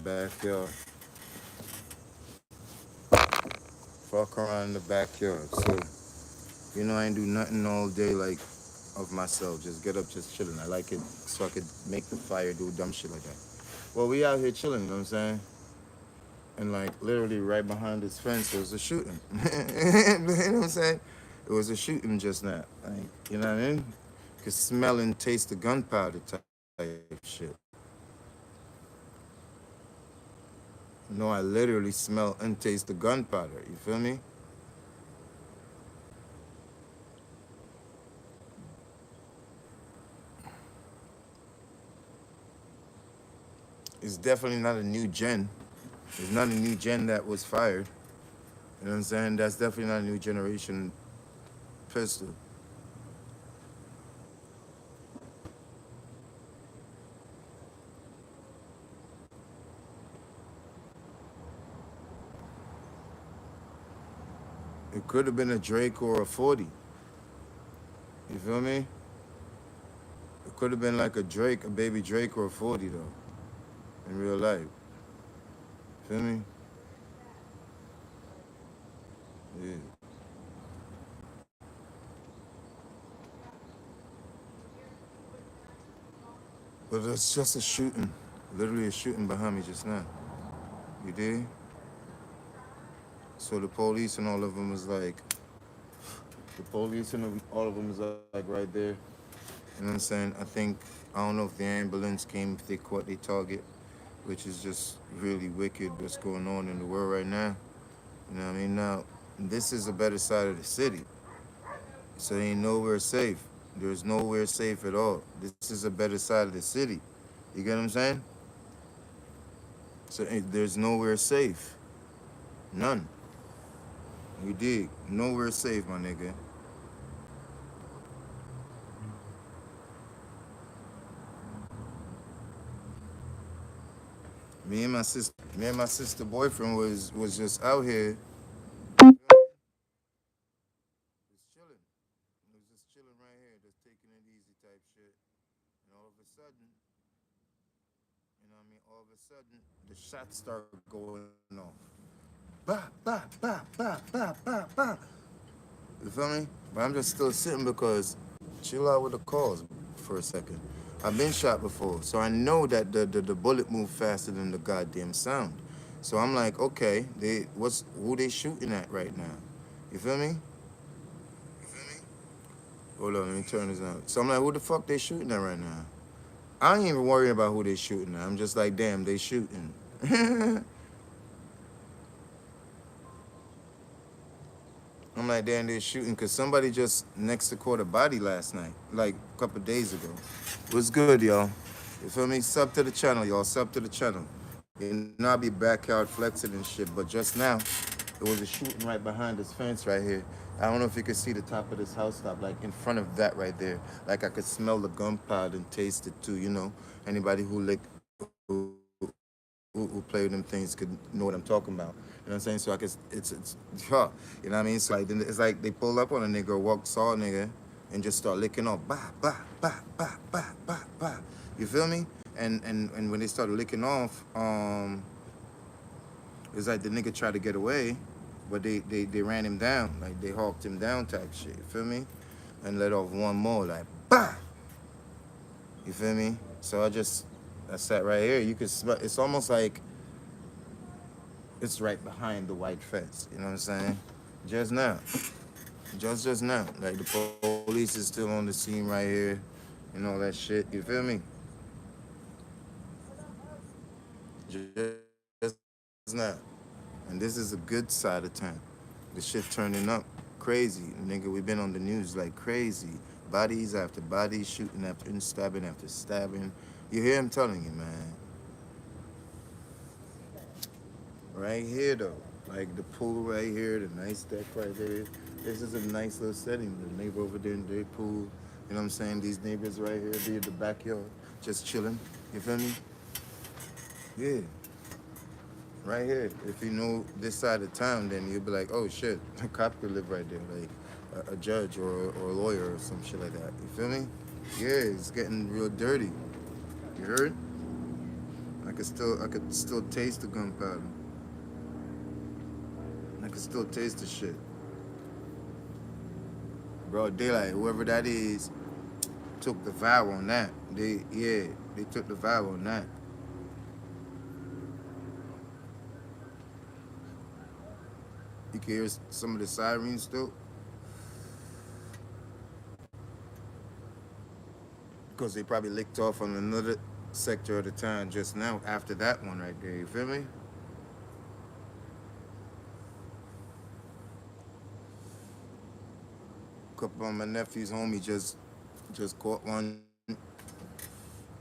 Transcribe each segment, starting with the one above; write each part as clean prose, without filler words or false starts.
backyard. Fuck around in the backyard. So, I ain't do nothing all day like of myself. Just get up, just chilling. I like it so I could make the fire, do dumb shit like that. Well, we out here chilling, you know what I'm saying? And like literally right behind this fence there was a shooting. You know what I'm saying? It was a shooting just now. Like, you know what I mean? Could smell and taste the gunpowder type shit. I literally smell and taste the gunpowder. You feel me? It's definitely not a new gen. It's not a new gen that was fired. You know what I'm saying? That's definitely not a new generation pistol. It could have been a Drake or a 40. You feel me? It could have been like a Drake, a baby Drake or a 40 though, in real life. Feel me? Yeah. But it's just a shooting. Literally a shooting behind me just now. You did? So the police and all of them was like, the police and all of them was like right there. You know what I'm saying? I don't know if the ambulance came, if they caught their target, which is just really wicked what's going on in the world right now. You know what I mean? Now, this is a better side of the city. So ain't nowhere safe. There's nowhere safe at all. This is a better side of the city. You get what I'm saying? So there's nowhere safe. None. You dig? Nowhere safe, my nigga. Me and my sister boyfriend was just out here. Just chilling. He was just chilling right here, just taking it easy type shit. And all of a sudden, all of a sudden, the shots start going off. Bah, bah, bah, bah, bah, bah, bah. You feel me? But I'm just still sitting because chill out with the calls for a second. I've been shot before, so I know that the bullet moved faster than the goddamn sound. So I'm like, okay, who they shooting at right now? You feel me? Hold on, let me turn this out. So I'm like, who the fuck they shooting at right now? I ain't even worrying about who they shooting at. I'm just like, damn, they shooting. I'm like, damn, they're shooting because somebody just next to caught a body last night, like a couple days ago. What's good, y'all? You feel me? Sub to the channel, y'all. Sub to the channel. You know, I be backyard flexing and shit, but just now, it was a shooting right behind this fence right here. I don't know if you could see the top of this house top, like in front of that right there. Like I could smell the gunpowder and taste it too, you know. Anybody who play with them things could know what I'm talking about. You know what I'm saying? So I could, huh, you know what I mean? So like, then it's like they pull up on a nigga or saw a nigga and just start licking off, bah, bah, bah, bah, bah, bah, bah. You feel me? And when they started licking off, it's like the nigga tried to get away, but they ran him down, like they hawked him down type shit. You feel me? And let off one more, like bah. You feel me? So I sat right here. You could smell. It's almost like it's right behind the white fence. You know what I'm saying? Just now, just now, like the police is still on the scene right here, and all that shit. You feel me? Just now. And this is a good side of town. The shit turning up crazy. Nigga, we been on the news like crazy. Bodies after bodies, shooting after and stabbing after stabbing. You hear him telling you, man. Right here though. Like the pool right here, the nice deck right there. This is a nice little setting. The neighbor over there in their pool. You know what I'm saying? These neighbors right here, they in the backyard, just chilling. You feel me? Yeah. Right here. If you know this side of town, then you'll be like, oh shit, a cop could live right there, like a judge or a lawyer or some shit like that. You feel me? Yeah, it's getting real dirty. You heard? I could still taste the gunpowder. I could still taste the shit. Bro, daylight, whoever that is, took the vow on that. They took the vow on that. You can hear some of the sirens still. Because they probably licked off on another sector of the town just now after that one right there. You feel me? Couple of my nephew's homie just caught one.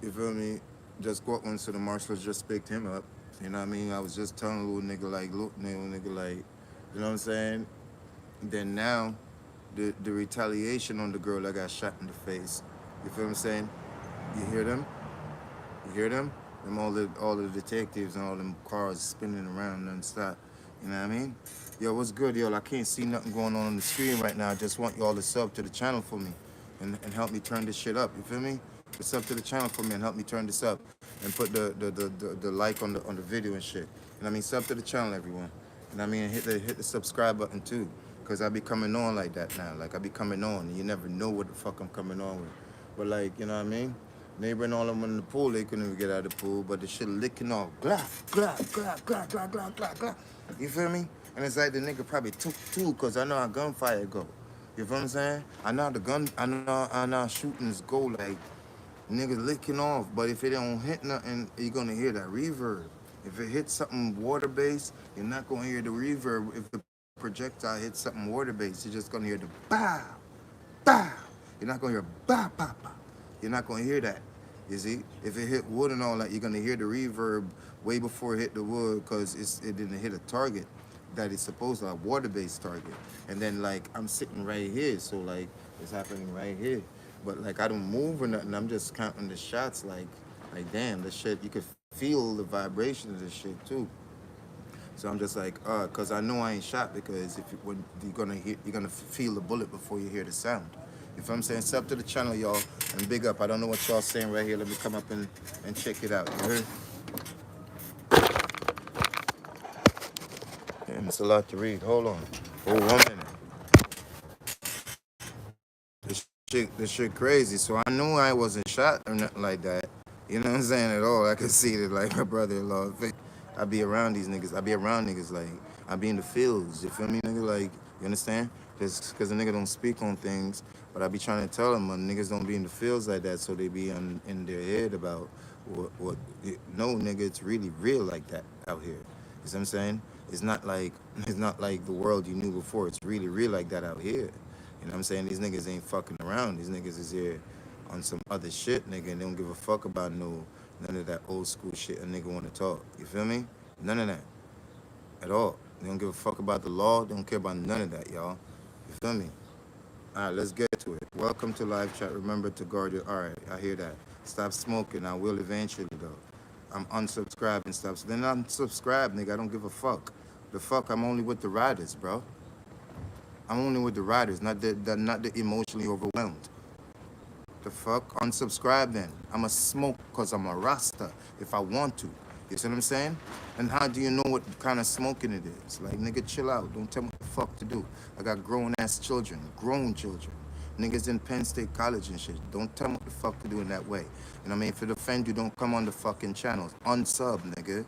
You feel me? Just caught one, so the marshals just picked him up. You know what I mean? I was just telling a little nigga like, look, little nigga like, you know what I'm saying? Then now, the retaliation on the girl that got shot in the face. You feel what I'm saying? You hear them? You hear them? Them all the detectives and all them cars spinning around nonstop. You know what I mean? Yo, what's good, yo? I can't see nothing going on the screen right now. I just want y'all to sub to the channel for me and help me turn this shit up. You feel me? Sub to the channel for me and help me turn this up and put the like on the video and shit. And I mean, sub to the channel, everyone. And I mean, hit the subscribe button too, cause I be coming on like that now. Like I be coming on, and you never know what the fuck I'm coming on with. But like, you know what I mean? Neighbor and all of them in the pool, they couldn't even get out of the pool, but the shit licking off. Glah, glah, glah, glah, glah, glah, glah, glah. You feel me? And it's like the nigga probably took two, cause I know how gunfire go. You feel what I'm saying? I know shootings go like niggas licking off, but if it don't hit nothing, you're gonna hear that reverb. If it hits something water-based, you're not gonna hear the reverb. If the projectile hits something water-based, you're just gonna hear the bow, bow. You're not gonna hear bow, bow, bow. You're not gonna hear that. You see? If it hit wood and all that, you're gonna hear the reverb way before it hit the wood, because it didn't hit a target that is supposed to, a water-based target. And then like I'm sitting right here, so like it's happening right here. But like I don't move or nothing. I'm just counting the shots. Like damn, the shit. You could feel the vibration of this shit too. So I'm just like, cause I know I ain't shot, because when you're gonna feel the bullet before you hear the sound. If I'm saying, sub to the channel, y'all, and big up. I don't know what y'all saying right here. Let me come up and check it out. You heard? Damn, it's a lot to read. Hold on. Oh, 1 minute. This shit crazy. So I knew I wasn't shot or nothing like that. You know what I'm saying? At all. I could see it like my brother-in-law. I be around these niggas. I be around niggas like I be in the fields. You feel me, nigga? Like, you understand? Just because the nigga don't speak on things, but I be trying to tell them niggas don't be in the fields like that, so they be in their head about what. No, nigga, it's really real like that out here. You see what I'm saying? It's not like the world you knew before. It's really real like that out here. You know what I'm saying? These niggas ain't fucking around. These niggas is here on some other shit, nigga, and they don't give a fuck about none of that old school shit a nigga want to talk. You feel me? None of that at all. They don't give a fuck about the law. They don't care about none of that, y'all. You feel me? All right, let's get to it. Welcome to live chat. Remember to guard your. All right, I hear that. Stop smoking. I will eventually though. I'm unsubscribing stuff. So then unsubscribe, nigga. I don't give a fuck. The fuck? I'm only with the riders, bro. I'm only with the riders, not the emotionally overwhelmed. The fuck? Unsubscribe then. I'ma smoke because I'm a Rasta if I want to. You see what I'm saying? And how do you know what kind of smoking it is? Like, nigga, chill out. Don't tell me what the fuck to do. I got grown-ass children, grown children. Niggas in Penn State College and shit. Don't tell me what the fuck to do in that way. You know what I mean? If it offend you, don't come on the fucking channels. Unsub, nigga.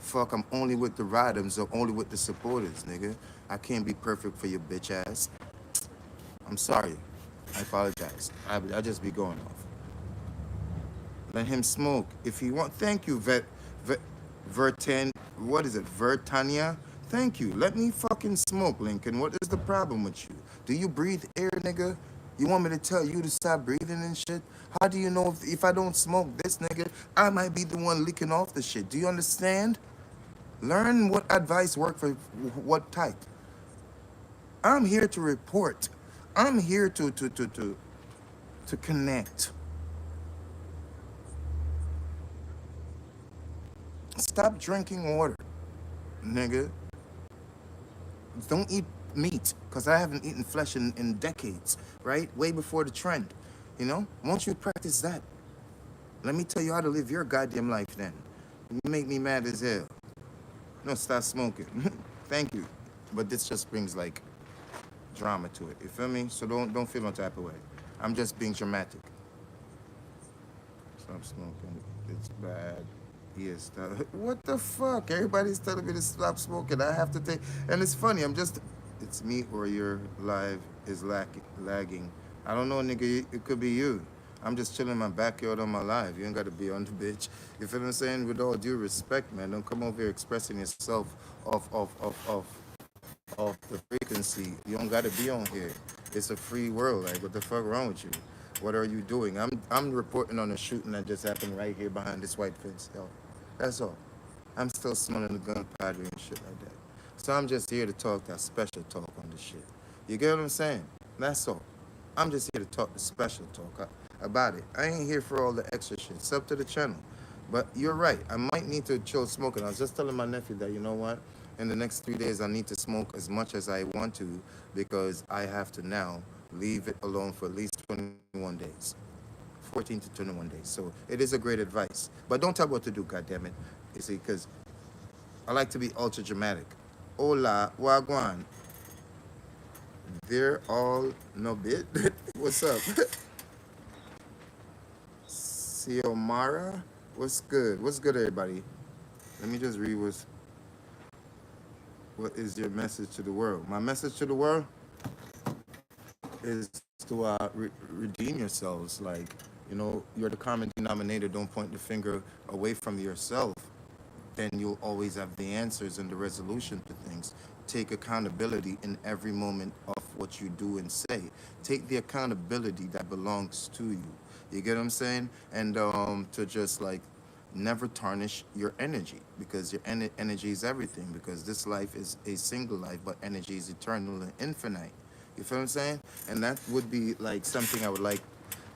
Fuck, I'm only with the riders or only with the supporters, nigga. I can't be perfect for your bitch ass. I'm sorry. I apologize. I just be going off. Let him smoke if he want. Thank you, what is it, Vertania? Thank you. Let me fucking smoke, Lincoln. What is the problem with you? Do you breathe air, nigga? You want me to tell you to stop breathing and shit? How do you know if I don't smoke this, nigga, I might be the one leaking off the shit? Do you understand? Learn what advice work for what type. I'm here to report. I'm here to connect. Stop drinking water, nigga. Don't eat meat, because I haven't eaten flesh in decades, right? Way before the trend, you know? Once you practice that, let me tell you how to live your goddamn life then. You make me mad as hell. No, stop smoking. Thank you. But this just brings like drama to it. You feel me? So don't feel no type of way. I'm just being dramatic. Stop smoking. It's bad. Yes. What the fuck? Everybody's telling me to stop smoking. I have to take. And it's funny. I'm just. It's me or your live is lagging. I don't know, nigga. It could be you. I'm just chilling in my backyard on my live. You ain't got to be on the bitch. You feel what I'm saying? With all due respect, man. Don't come over here expressing yourself off the frequency. You don't got to be on here. It's a free world. Like, what the fuck wrong with you? What are you doing? I'm reporting on a shooting that just happened right here behind this white fence, yo. That's all. I'm still smelling the gunpowder and shit like that. So I'm just here to talk that special talk on this shit. You get what I'm saying? That's all. I'm just here to talk the special talk about it. I ain't here for all the extra shit. It's up to the channel. But you're right. I might need to chill smoking. I was just telling my nephew that, you know what? In the next 3 days, I need to smoke as much as I want to because I have to now leave it alone for at least 21 days. 14 to 21 days. So it is a great advice. But don't tell me what to do, goddammit. You see, because I like to be ultra dramatic. Hola, wagwan. They're all no bit. What's up? Siomara? What's good? What's good, everybody? Let me just read what is your message to the world. My message to the world is to redeem yourselves. Like, you know, you're the common denominator. Don't point the finger away from yourself. Then you'll always have the answers and the resolution to things. Take accountability in every moment of what you do and say. Take the accountability that belongs to you. You get what I'm saying? And to just like never tarnish your energy because your energy is everything because this life is a single life, but energy is eternal and infinite. You feel what I'm saying? And that would be like something I would like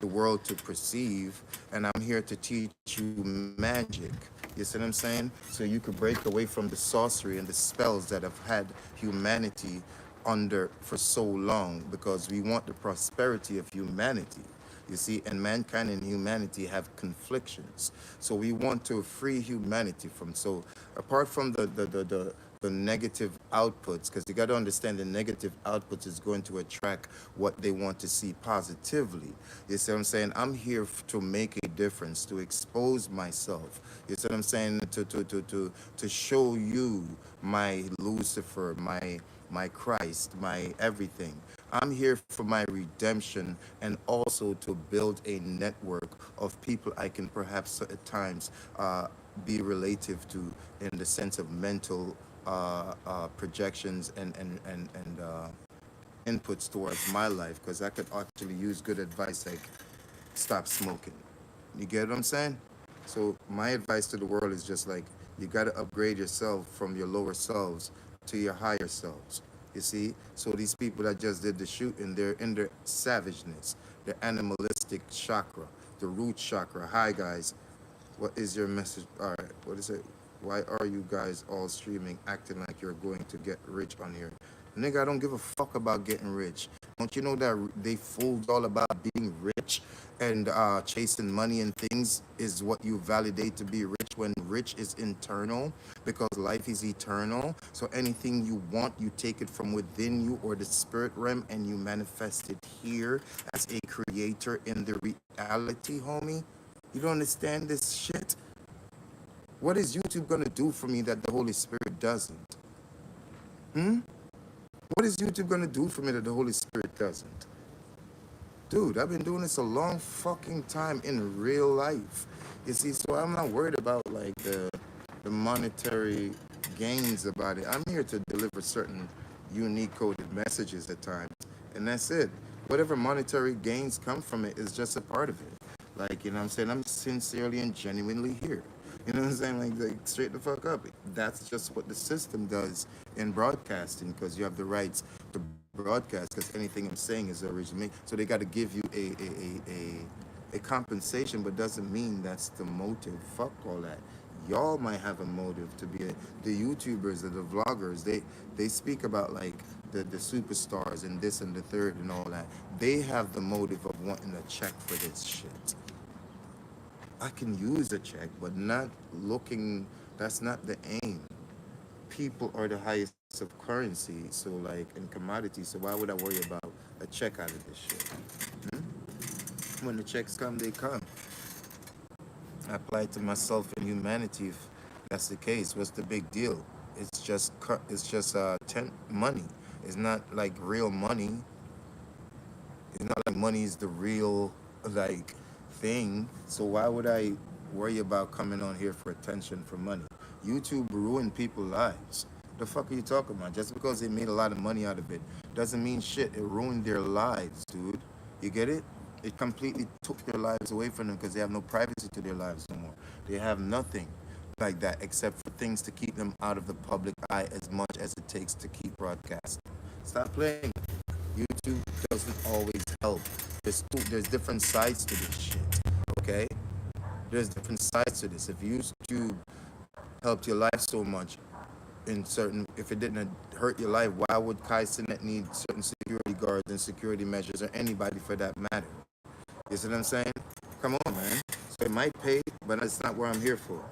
the world to perceive, and I'm here to teach you magic. You see what I'm saying? So you could break away from the sorcery and the spells that have had humanity under for so long because we want the prosperity of humanity. You see, and mankind and humanity have conflictions. So we want to free humanity from, so apart from the negative outputs, because you got to understand the negative outputs is going to attract what they want to see positively. You see what I'm saying? I'm here to make a difference, to expose myself. You see what I'm saying? To show you my Lucifer, my Christ, my everything. I'm here for my redemption and also to build a network of people I can perhaps at times be relative to in the sense of mental projections and inputs towards my life, because I could actually use good advice like stop smoking. You get what I'm saying? So my advice to the world is just like you got to upgrade yourself from your lower selves to your higher selves. You see? So these people that just did the shooting, they're in their savageness, their animalistic chakra, the root chakra. Hi guys, what is your message? All right, what is it? Why are you guys all streaming, acting like you're going to get rich on here? Nigga, I don't give a fuck about getting rich. Don't you know that they fooled all about being rich and chasing money and things is what you validate to be rich, when rich is internal because life is eternal. So anything you want, you take it from within you or the spirit realm and you manifest it here as a creator in the reality, homie. You don't understand this shit? What is YouTube gonna do for me that the Holy Spirit doesn't? What is YouTube gonna do for me that the Holy Spirit doesn't? Dude, I've been doing this a long fucking time in real life. You see, so I'm not worried about like the monetary gains about it. I'm here to deliver certain unique coded messages at times, and that's it. Whatever monetary gains come from it is just a part of it. Like, you know what I'm saying? I'm sincerely and genuinely here. You know what I'm saying? Like straight the fuck up. That's just what the system does in broadcasting, because you have the rights to broadcast, because anything I'm saying is originally. So they got to give you a compensation, but doesn't mean that's the motive. Fuck all that. Y'all might have a motive to be the YouTubers or the vloggers. They speak about like the superstars and this and the third and all that. They have the motive of wanting a check for this shit. I can use a check, but not looking. That's not the aim. People are the highest of currency, so like in commodities. So why would I worry about a check out of this shit? Hmm? When the checks come, they come. I apply it to myself and humanity. If that's the case, what's the big deal? It's just money. It's not like real money. It's not like money is the real like thing. So why would I worry about coming on here for attention for money? YouTube ruined people's lives. The fuck are you talking about? Just because they made a lot of money out of it doesn't mean shit. It ruined their lives, dude. You get it? It completely took their lives away from them because they have no privacy to their lives no more. They have nothing like that except for things to keep them out of the public eye as much as it takes to keep broadcasting. Stop playing. YouTube doesn't always help. There's different sides to this shit. Okay? There's different sides to this. If YouTube helped your life so much if it didn't hurt your life, why would Kai Sinet need certain security guards and security measures or anybody for that matter? You see what I'm saying? Come on, man. So it might pay, but it's not where I'm here for.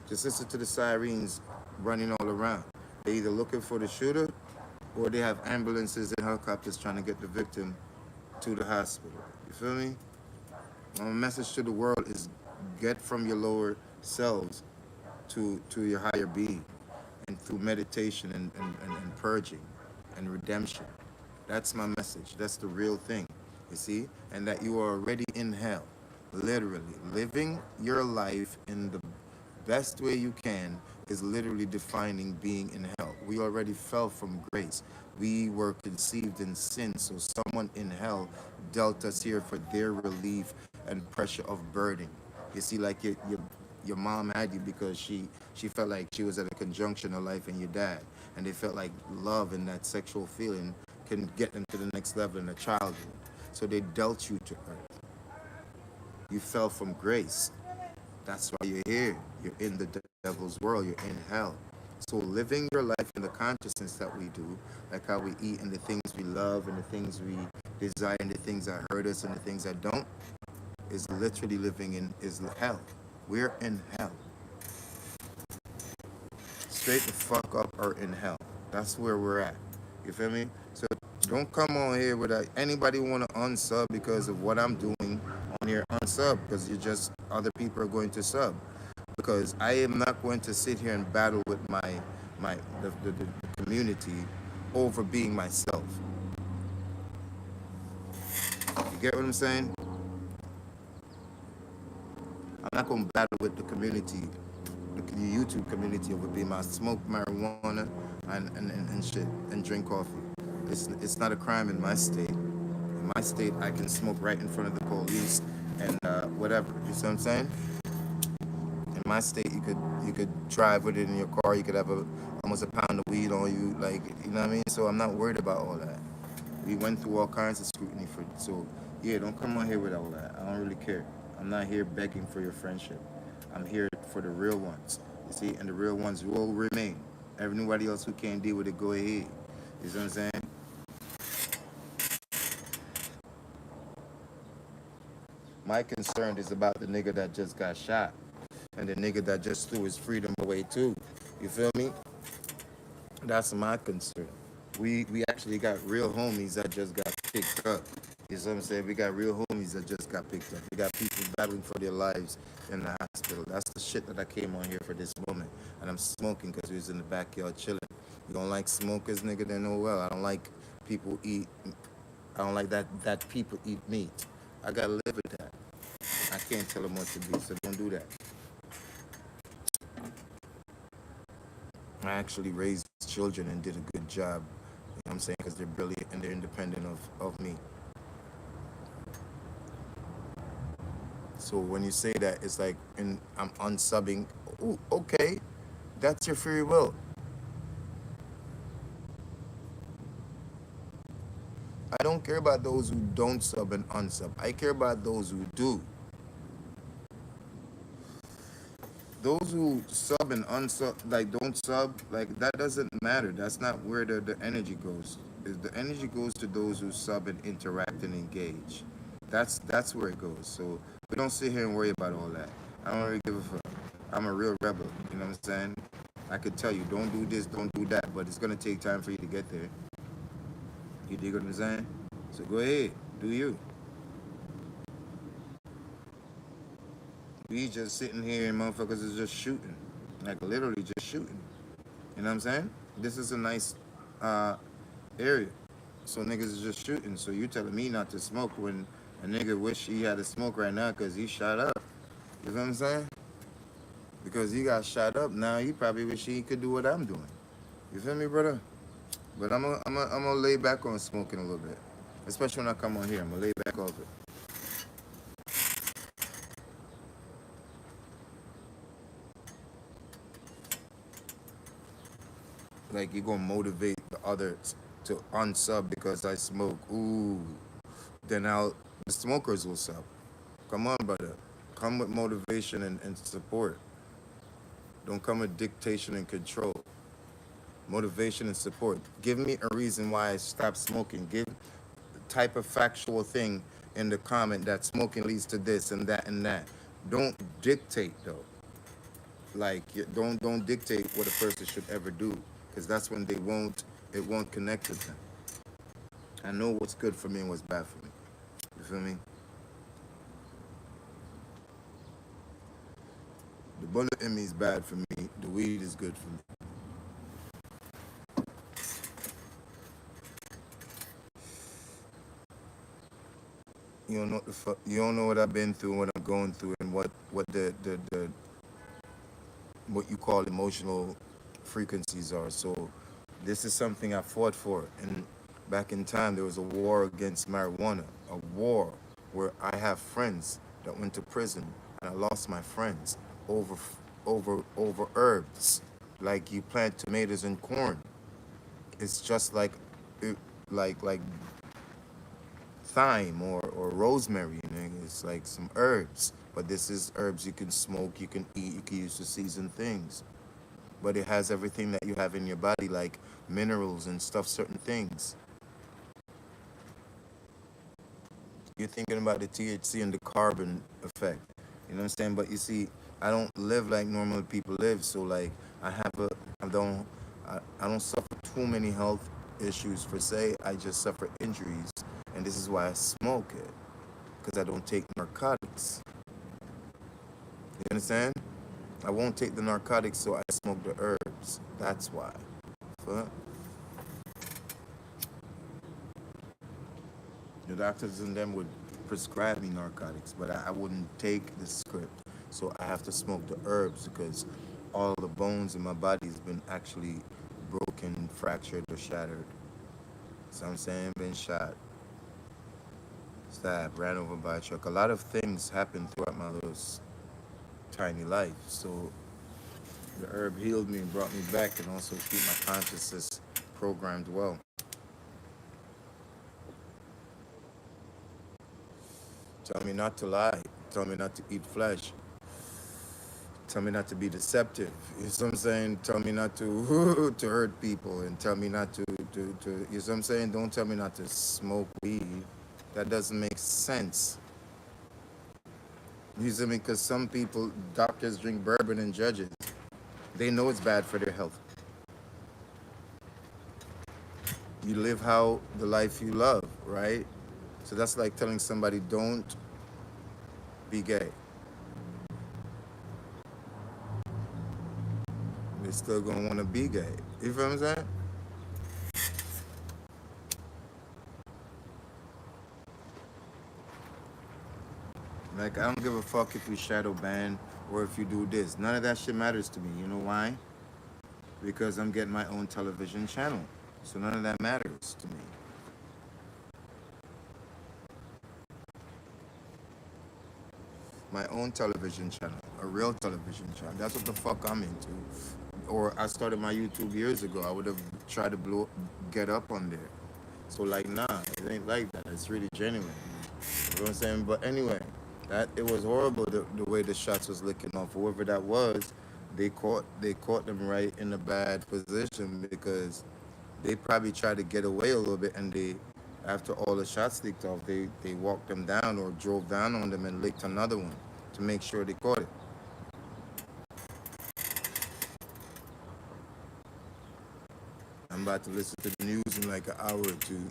Just listen to the sirens running all around. They're either looking for the shooter or they have ambulances and helicopters trying to get the victim to the hospital. You feel me? My message to the world is get from your lower selves to your higher being, and through meditation and purging and redemption. That's my message. That's the real thing, you see? And that you are already in hell, literally. Living your life in the best way you can is literally defining being in hell. We already fell from grace. We were conceived in sin, so someone in hell dealt us here for their relief and pressure of burden. You see, like your mom had you because she felt like she was at a conjunction of life and your dad, and they felt like love and that sexual feeling can get them to the next level in their childhood. So they dealt you to earth. You fell from grace. That's why you're here. You're in the devil's world. You're in hell. So living your life in the consciousness that we do, like how we eat and the things we love and the things we desire and the things that hurt us and the things that don't, is literally living in is hell. We're in hell. Straight the fuck up or in hell. That's where we're at. You feel me? So don't come on here with anybody want to unsub because of what I'm doing on here. Unsub because you just other people are going to sub. Because I am not going to sit here and battle with the community over being myself. You get what I'm saying? I'm not going to battle with the community, the YouTube community over being my smoke marijuana and shit and drink coffee. It's not a crime in my state. In my state, I can smoke right in front of the police and whatever. You see what I'm saying? In my state, you could drive with it in your car. You could have almost a pound of weed on you, like you know what I mean. So I'm not worried about all that. We went through all kinds of scrutiny for so yeah. Don't come on here with all that. I don't really care. I'm not here begging for your friendship. I'm here for the real ones. You see, and the real ones will remain. Everybody else who can't deal with it, go ahead. You see what I'm saying? My concern is about the nigga that just got shot and the nigga that just threw his freedom away too. You feel me? That's my concern. We actually got real homies that just got picked up. You see what I'm saying? We got real homies that just got picked up. We got people battling for their lives in the hospital. That's the shit that I came on here for this moment. And I'm smoking because we was in the backyard chilling. You don't like smokers, nigga, then oh well. I don't like people eat. I don't like that people eat meat. I gotta live with that. I can't tell them what to be, so don't do that. I actually raised children and did a good job. You know what I'm saying? Because they're brilliant and they're independent of me. So when you say that, it's like I'm unsubbing. Ooh, okay, that's your free will. I don't care about those who don't sub and unsub. I care about those who do. Those who sub and unsub, like don't sub, like that doesn't matter. That's not where the energy goes. The energy goes to those who sub and interact and engage. That's where it goes. So We don't sit here and worry about all that. I don't really give a fuck. I'm a real rebel. You know what I'm saying? I could tell you, don't do this, don't do that, but it's gonna take time for you to get there. You dig what I'm saying? So go ahead, do you. We just sitting here and motherfuckers is just shooting, like literally just shooting. You know what I'm saying? This is a nice area, so niggas is just shooting. So you telling me not to smoke when a nigga wish he had to smoke right now because he shot up. You know what I'm saying? Because he got shot up now, he probably wish he could do what I'm doing. You feel me, brother? But I'm gonna lay back on smoking a little bit, especially when I come on here. I'm gonna lay back off it. Like you gonna motivate the others to unsub because I smoke. Ooh, then the smokers will sub. Come on, brother. Come with motivation and support. Don't come with dictation and control. Motivation and support. Give me a reason why I stopped smoking. Give type of factual thing in the comment that smoking leads to this and that and that. Don't dictate though. Like don't dictate what a person should ever do, because that's when it won't connect with them. I know what's good for me and what's bad for me. You feel me? The bullet in me is bad for me. The weed is good for me. You don't know what the fuck. You don't know what I've been through, what I'm going through, and what the what you call emotional frequencies are. So this is something I fought for. And back in time, there was a war against marijuana, a war where I have friends that went to prison, and I lost my friends over over herbs. Like you plant tomatoes and corn. It's just like like thyme or rosemary. You know? It's like some herbs. But this is herbs you can smoke, you can eat, you can use to season things. But it has everything that you have in your body, like minerals and stuff, certain things. You're thinking about the THC and the carbon effect. You know what I'm saying? But you see, I don't live like normal people live. So like I have a, I don't suffer too many health issues per se. I just suffer injuries, and this is why I smoke it, because I don't take narcotics. You understand? I won't take the narcotics, so I smoke the herbs. That's why. Fuck. The doctors and them would prescribe me narcotics, but I wouldn't take the script. So I have to smoke the herbs because all the bones in my body has been actually broken, fractured, or shattered. So I'm saying, been shot, stabbed, ran over by a truck. A lot of things happened throughout my little tiny life. So the herb healed me and brought me back, and also keep my consciousness programmed well. Tell me not to lie. Tell me not to eat flesh. Tell me not to be deceptive. You know what I'm saying? Tell me not to to hurt people, and tell me not to you know what I'm saying? Don't tell me not to smoke weed. That doesn't make sense. You see me? Because some people, doctors drink bourbon and judges. They know it's bad for their health. You live how the life you love, right? So that's like telling somebody don't be gay. They're still gonna want to be gay. You feel what I'm saying? Like I don't give a fuck if you shadow ban or if you do this. None of that shit matters to me. You know why? Because I'm getting my own television channel. So none of that matters to me. My own television channel, a real television channel. That's what the fuck I'm into. Or I started my YouTube years ago. I would have tried to get up on there. So like, nah, it ain't like that. It's really genuine. You know what I'm saying? But anyway, that it was horrible the way the shots was licking off. Whoever that was, they caught them right in a bad position because they probably tried to get away a little bit, and After all the shots leaked off, they walked them down or drove down on them and licked another one to make sure they caught it. I'm about to listen to the news in like an hour or two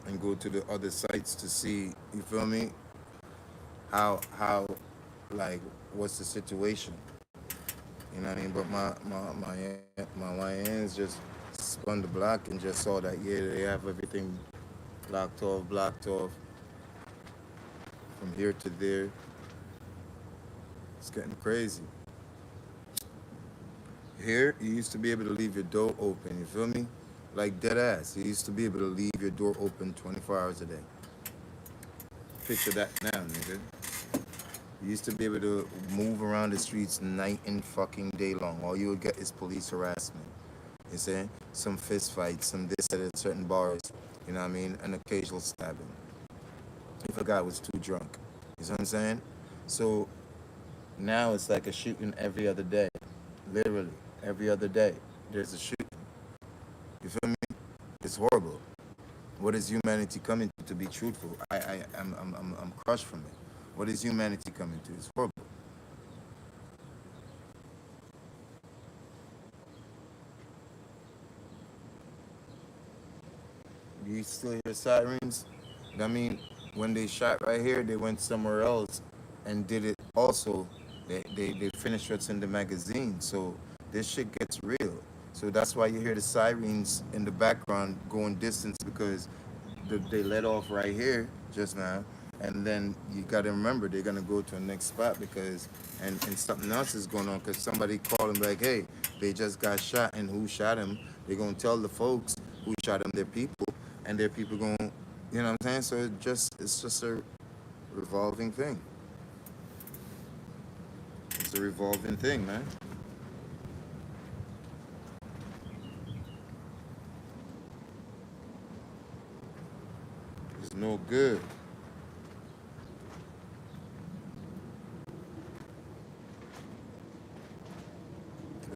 and go to the other sites to see, you feel me, how like what's the situation. You know what I mean? But my YNs just spun the block and just saw that, yeah, they have everything blocked off from here to there. It's getting crazy. Here, you used to be able to leave your door open, you feel me? Like dead ass. You used to be able to leave your door open 24 hours a day. Picture that now, nigga. You used to be able to move around the streets night and fucking day long. All you would get is police harassment. You see? Some fist fights, some this at certain bars. You know what I mean? An occasional stabbing. If a guy was too drunk. You see what I'm saying? So now it's like a shooting every other day. Literally, every other day. There's a shooting. You feel me? It's horrible. What is humanity coming to be truthful? I'm crushed from it. What is humanity coming to? It's horrible. You still hear sirens? I mean, when they shot right here, they went somewhere else and did it also. They finished what's in the magazine. So this shit gets real. So that's why you hear the sirens in the background going distance because they let off right here just now. And then you got to remember they're going to go to the next spot because, and something else is going on because somebody called them like, hey, they just got shot and who shot him? They're going to tell the folks who shot him, their people, and their people going, you know what I'm saying? So it's just a revolving thing. It's a revolving thing, man. It's no good.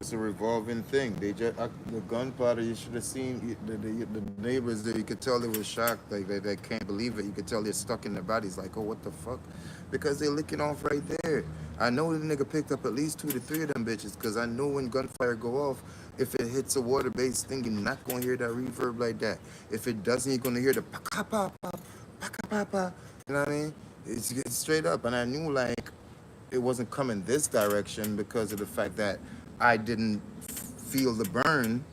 It's a revolving thing. They just the gunpowder. You should have seen the neighbors there. You could tell they were shocked. Like they can't believe it. You could tell they're stuck in their bodies. Like, oh, what the fuck? Because they're licking off right there. I know the nigga picked up at least 2 to 3 of them bitches. Cause I know when gunfire go off, if it hits a water-based thing, you're not gonna hear that reverb like that. If it doesn't, you're gonna hear the pa pa pa pa pa pa. You know what I mean? It's straight up. And I knew like it wasn't coming this direction because of the fact that I didn't feel the burn,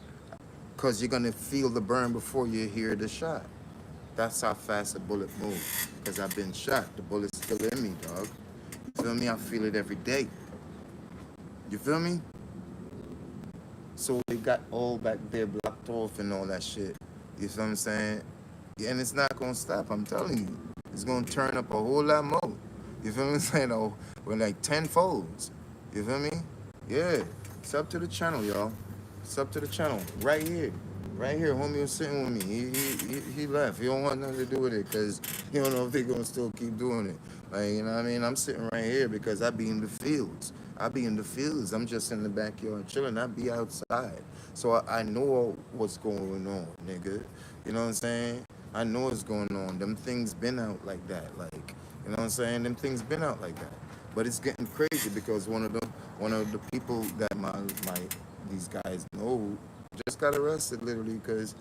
because you're gonna feel the burn before you hear the shot. That's how fast a bullet moves. Because I've been shot. The bullet's still in me, dog. You feel me? I feel it every day. You feel me? So they got all back there blocked off and all that shit. You feel what I'm saying? Yeah, and it's not gonna stop, I'm telling you. It's gonna turn up a whole lot more. You feel what I'm saying? Oh, with like 10 folds. You feel me? Yeah. It's up to the channel, y'all. It's up to the channel. Right here. Right here. Homie was sitting with me. He left. He don't want nothing to do with it because he don't know if they're going to still keep doing it. Like, you know what I mean? I'm sitting right here because I be in the fields. I be in the fields. I'm just in the backyard chilling. I be outside. So I know what's going on, nigga. You know what I'm saying? I know what's going on. Them things been out like that. Like, you know what I'm saying? Them things been out like that. But it's getting crazy because one of the people that my these guys know just got arrested literally because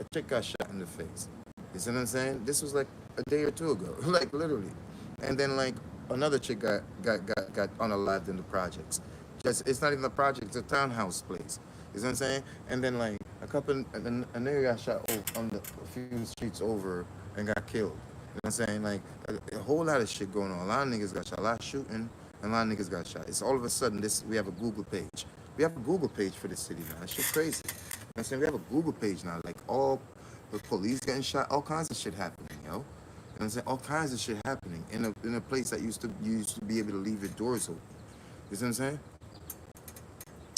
a chick got shot in the face. You see what I'm saying? This was like a day or two ago, like literally. And then like another chick got unalived in the projects. Just it's not even a project, it's a townhouse place. You see what I'm saying? And then like a nigga got shot on a few streets over and got killed. You know what I'm saying? Like a whole lot of shit going on. A lot of niggas got shot, a lot of shooting, and a lot of niggas got shot. It's all of a sudden we have a Google page. We have a Google page for the city now. That shit crazy. You know what I'm saying? We have a Google page now. Like all the police getting shot, all kinds of shit happening, yo. You know what I'm saying? All kinds of shit happening in a place that you used to be able to leave your doors open. You see what I'm saying?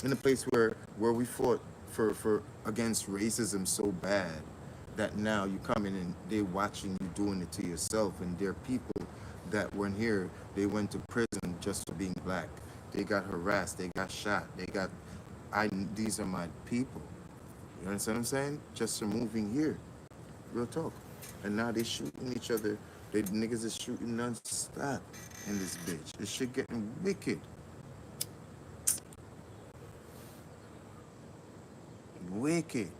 In a place where we fought for against racism so bad that now you come in and they're watching you doing it to yourself, and there are people that weren't here, they went to prison just for being black. They got harassed, they got shot, these are my people. You understand what I'm saying? Just from moving here. Real talk. And now they shooting each other. They niggas is shooting non-stop in this bitch. This shit getting wicked. Wicked.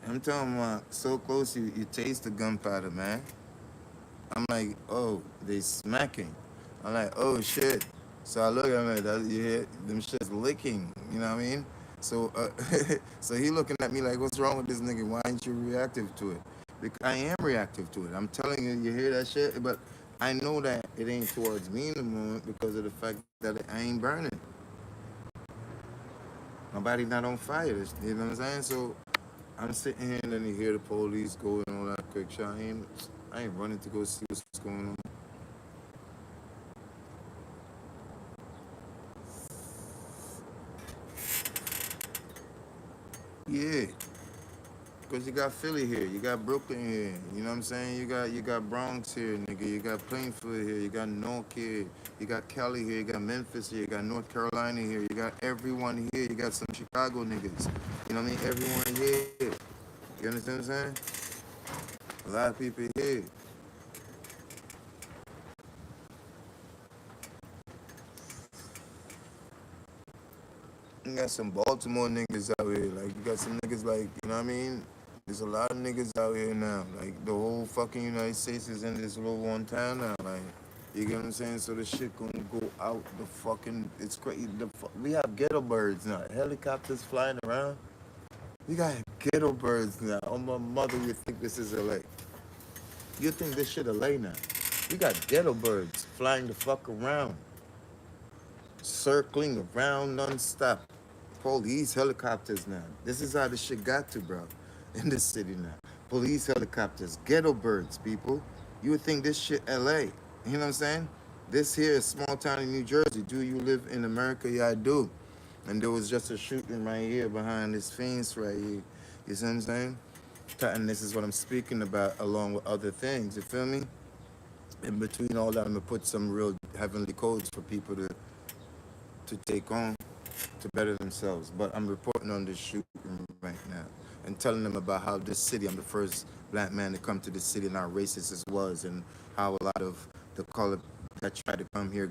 I'm talking about so close you taste the gunpowder, man. I'm like, oh, they smacking. I'm like, oh shit. So I look at him like, that, you hear them shit's licking. You know what I mean? So, so he looking at me like, what's wrong with this nigga? Why ain't you reactive to it? Because I am reactive to it. I'm telling you, you hear that shit, but I know that it ain't towards me in the moment because of the fact that I ain't burning. My body not on fire. You know what I'm saying? So I'm sitting here and then you hear the police go and all that quick shit. I ain't running to go see what's going on. Yeah, because you got Philly here, you got Brooklyn here, you know what I'm saying? You got Bronx here, nigga. You got Plainfield here, you got Newark here, you got Cali here, you got Memphis here, you got North Carolina here, you got everyone here, you got some Chicago niggas. You know what I mean? Everyone here. You understand what I'm saying? A lot of people here. You got some Baltimore niggas out here. Like, you got some niggas like, you know what I mean? There's a lot of niggas out here now. Like, the whole fucking United States is in this little one town now. Like, you get what I'm saying? So the shit gonna go out the fucking, it's crazy. We have ghetto birds now. Helicopters flying around. We got ghetto birds now. Oh, my mother, you think this is LA. You think this shit LA now. We got ghetto birds flying the fuck around. Circling around non-stop. Police helicopters now. This is how the shit got to, bro. In this city now. Police helicopters, ghetto birds, people. You would think this shit LA. You know what I'm saying? This here is small town in New Jersey. Do you live in America? Yeah, I do. And there was just a shooting right here behind this fence right here. You see what I'm saying? And this is what I'm speaking about along with other things. You feel me? In between all that, I'm gonna put some real heavenly codes for people to take on to better themselves. But I'm reporting on this shooting right now and telling them about how this city, I'm the first black man to come to this city and how racist this was, and how a lot of the color that tried to come here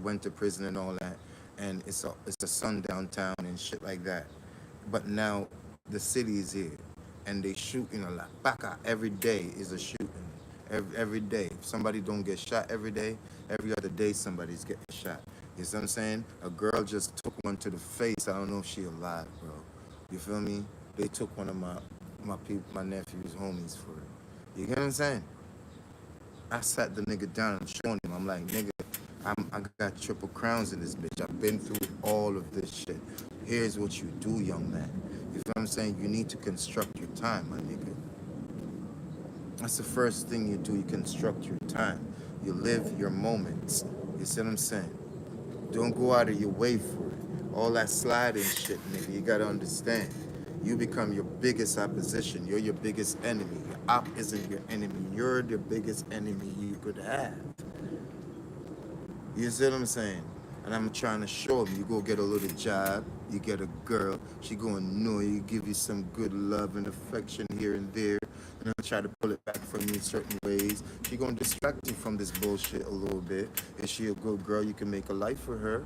went to prison and all that. And it's a sundown town and shit like that. But now the city is here and they shooting a lot. Baka every day is a shooting. Every day. If somebody don't get shot every day, every other day somebody's getting shot. You see what I'm saying? A girl just took one to the face. I don't know if she alive, bro. You feel me? They took one of my people, my nephew's homies for it. You get what I'm saying? I sat the nigga down and showing him. I'm like, nigga, I got triple crowns in this bitch. I've been through all of this shit. Here's what you do, young man. You feel what I'm saying? You need to construct your time, my nigga. That's the first thing you do. You construct your time. You live your moments. You see what I'm saying? Don't go out of your way for it. All that sliding shit, nigga, you gotta understand. You become your biggest opposition. You're your biggest enemy. Your op isn't your enemy. You're the biggest enemy you could have. You see what I'm saying? And I'm trying to show him, you go get a little job, you get a girl, she go annoy you, give you some good love and affection here and there, and I'll try to pull it back from you in certain ways. She gonna distract you from this bullshit a little bit. Is she a good girl? You can make a life for her,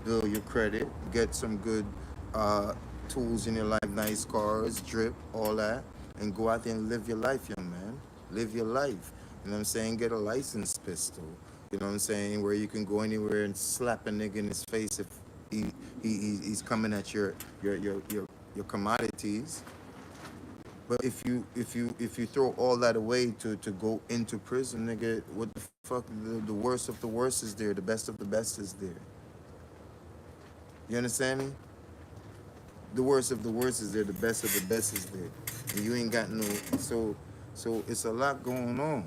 build your credit, get some good tools in your life, nice cars, drip, all that, and go out there and live your life, young man. Live your life. You know what I'm saying? Get a license pistol. You know what I'm saying? Where you can go anywhere and slap a nigga in his face if he's coming at your commodities. But if you throw all that away to go into prison, nigga, what the fuck? The worst of the worst is there. The best of the best is there. You understand me? The worst of the worst is there. The best of the best is there. And you ain't got no. So it's a lot going on.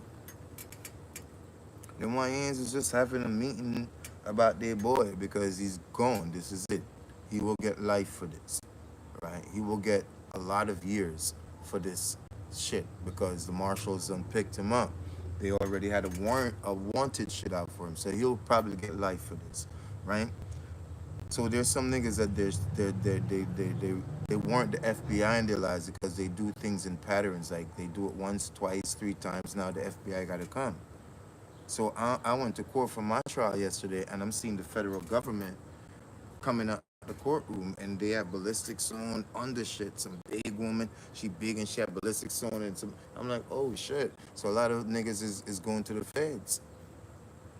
The Moyens is just having a meeting about their boy because he's gone. This is it. He will get life for this, right? He will get a lot of years for this shit because the marshals done picked him up. They already had a wanted shit out for him, so he'll probably get life for this, right? So there's some niggas that they weren't the FBI in their lives because they do things in patterns. Like they do it once, twice, three times. Now the FBI got to come. So I went to court for my trial yesterday, and I'm seeing the federal government coming out the courtroom, and they have ballistics on under shit. Some big woman, she big and she had ballistics on, and some. I'm like, oh shit. So a lot of niggas is going to the feds.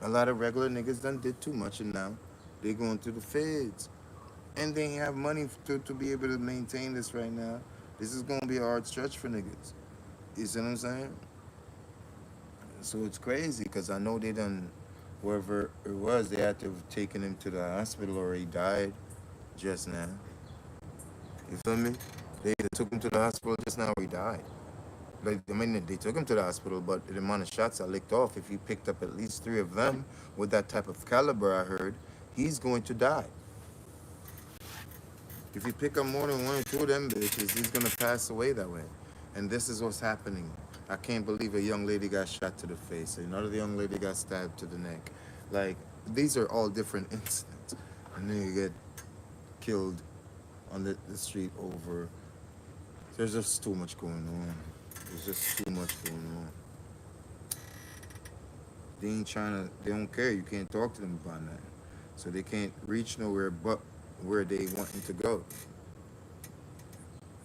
A lot of regular niggas done did too much, and now they going to the feds, and they ain't have money to be able to maintain this right now. This is gonna be a hard stretch for niggas. You see what I'm saying? So it's crazy because I know they done, wherever it was, they had to have taken him to the hospital or he died just now. You feel me? They either took him to the hospital just now or he died. Like, I mean, they took him to the hospital, but the amount of shots I licked off, if he picked up at least 3 of them with that type of caliber, I heard, he's going to die. If you pick up more than 1 or 2 of them bitches, he's gonna pass away that way. And this is what's happening. I can't believe a young lady got shot to the face. Another young lady got stabbed to the neck. Like, these are all different incidents. And then you get killed on the street over. There's just too much going on. There's just too much going on. They ain't trying to, they don't care. You can't talk to them about that. So they can't reach nowhere but where they wanting to go.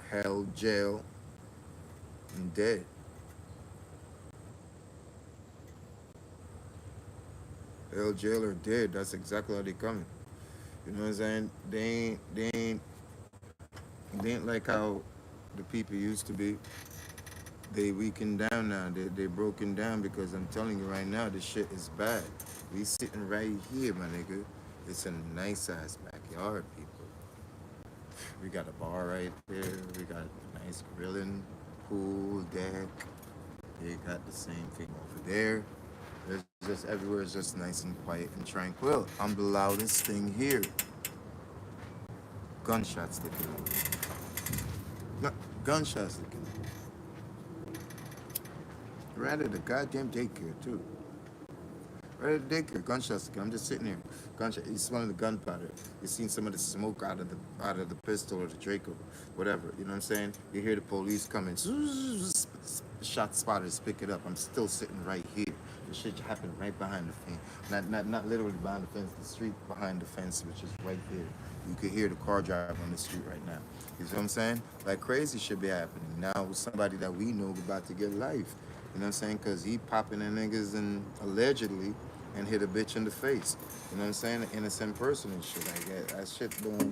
Hell, jail, and dead. Hell, jail, or dead. That's exactly how they coming. You know what I'm saying? They ain't like how the people used to be. They weakened down now. They broken down because I'm telling you right now, this shit is bad. We sitting right here, my nigga. It's a nice ass backyard, people. We got a bar right there. We got a nice grilling, pool, deck. They got the same thing over there. There's just everywhere is just nice and quiet and tranquil. I'm the loudest thing here. Gunshots sticking out. Gunshots sticking out. Right at the goddamn daycare too. Right at the daycare, gunshots sticking. I'm just sitting here. Gunshot. You smelling the gunpowder. You seen some of the smoke out of the pistol or the Draco, whatever. You know what I'm saying? You hear the police coming. Shot spotters pick it up. I'm still sitting right here. The shit happened right behind the fence. Not literally behind the fence, the street behind the fence, which is right there. You could hear the car drive on the street right now. You see what I'm saying? Like crazy shit be happening. Now with somebody that we know about to get life. You know what I'm saying? Because he popping in niggas and allegedly and hit a bitch in the face. You know what I'm saying? An innocent person and shit like that.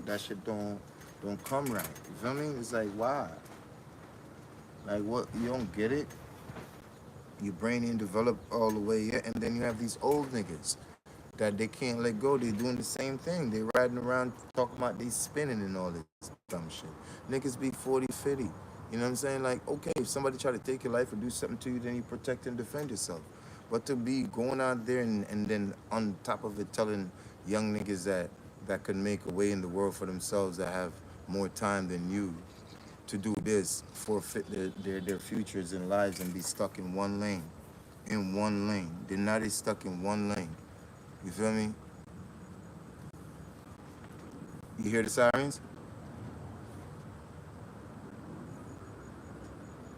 That shit don't come right. You feel me? It's like, why? Like what, you don't get it? Your brain ain't developed all the way yet, and then you have these old niggas that they can't let go. They doing the same thing. They riding around talking about they spinning and all this dumb shit. Niggas be 40, 50. You know what I'm saying? Like, okay, if somebody try to take your life or do something to you, then you protect and defend yourself. But to be going out there and then on top of it telling young niggas that could make a way in the world for themselves, that have more time than you, to do this, forfeit their futures and lives and be stuck in one lane. In one lane. They're not stuck in one lane. You feel me? You hear the sirens?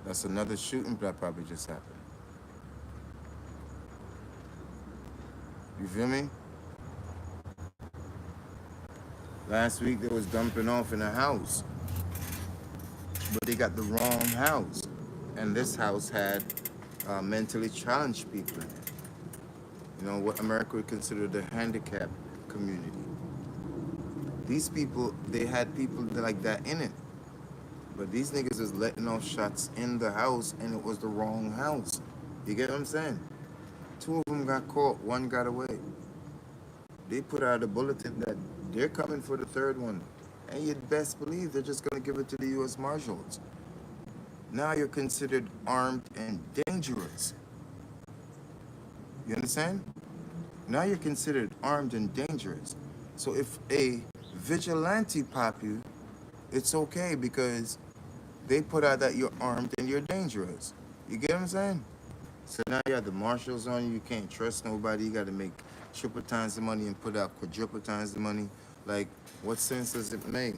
That's another shooting that probably just happened. You feel me? Last week they was dumping off in a house, but they got the wrong house. And this house had mentally challenged people in it. You know, what America would consider the handicapped community. These people, they had people like that in it. But these niggas is letting off shots in the house, and it was the wrong house. You get what I'm saying? 2 of them got caught, one got away. They put out a bulletin that they're coming for the third one. And you'd best believe they're just going to give it to the U.S. Marshals. Now you're considered armed and dangerous. You understand? Now you're considered armed and dangerous. So if a vigilante pop you, it's okay because they put out that you're armed and you're dangerous. You get what I'm saying? So now you have the marshals on you. You can't trust nobody. You got to make triple times the money and put out quadruple times the money. Like, what sense does it make?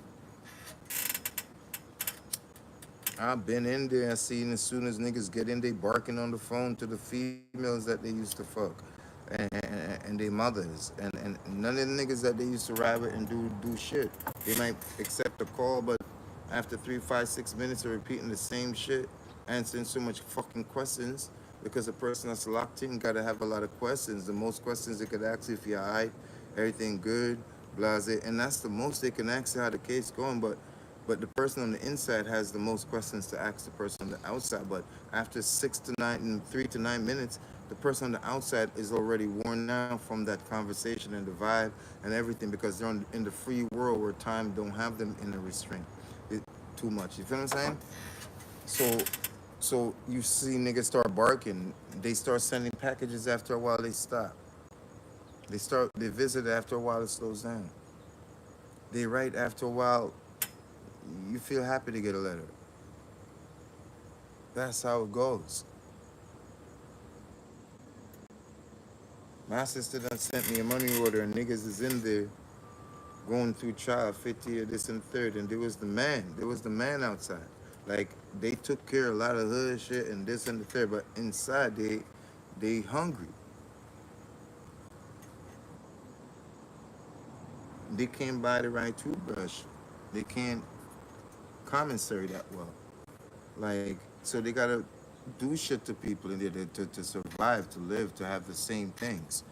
I've been in there and seen as soon as niggas get in, they barking on the phone to the females that they used to fuck. And their mothers. And none of the niggas that they used to ride with and do shit. They might accept a call, but after 3, 5, 6 minutes of repeating the same shit, answering so much fucking questions, because a person that's locked in gotta have a lot of questions. The most questions they could ask you if you're alright, everything good, blase, and that's the most they can ask you how the case going. But the person on the inside has the most questions to ask the person on the outside. But after 3 to 9 minutes, the person on the outside is already worn out from that conversation and the vibe and everything, because they're in the free world where time don't have them in the restraint too much. You feel what I'm saying? So, so you see niggas start barking. They start sending packages after a while. They stop. They visit after a while. It slows down. They write after a while. You feel happy to get a letter. That's how it goes. My sister done sent me a money order and niggas is in there going through trial 50 or this and third, and there was the man. There was the man outside. Like, they took care of a lot of hood shit and this and the third, but inside they hungry. They can't buy the right toothbrush. They can't commissary that well. Like, so they gotta do shit to people in there to survive, to live, to have the same things.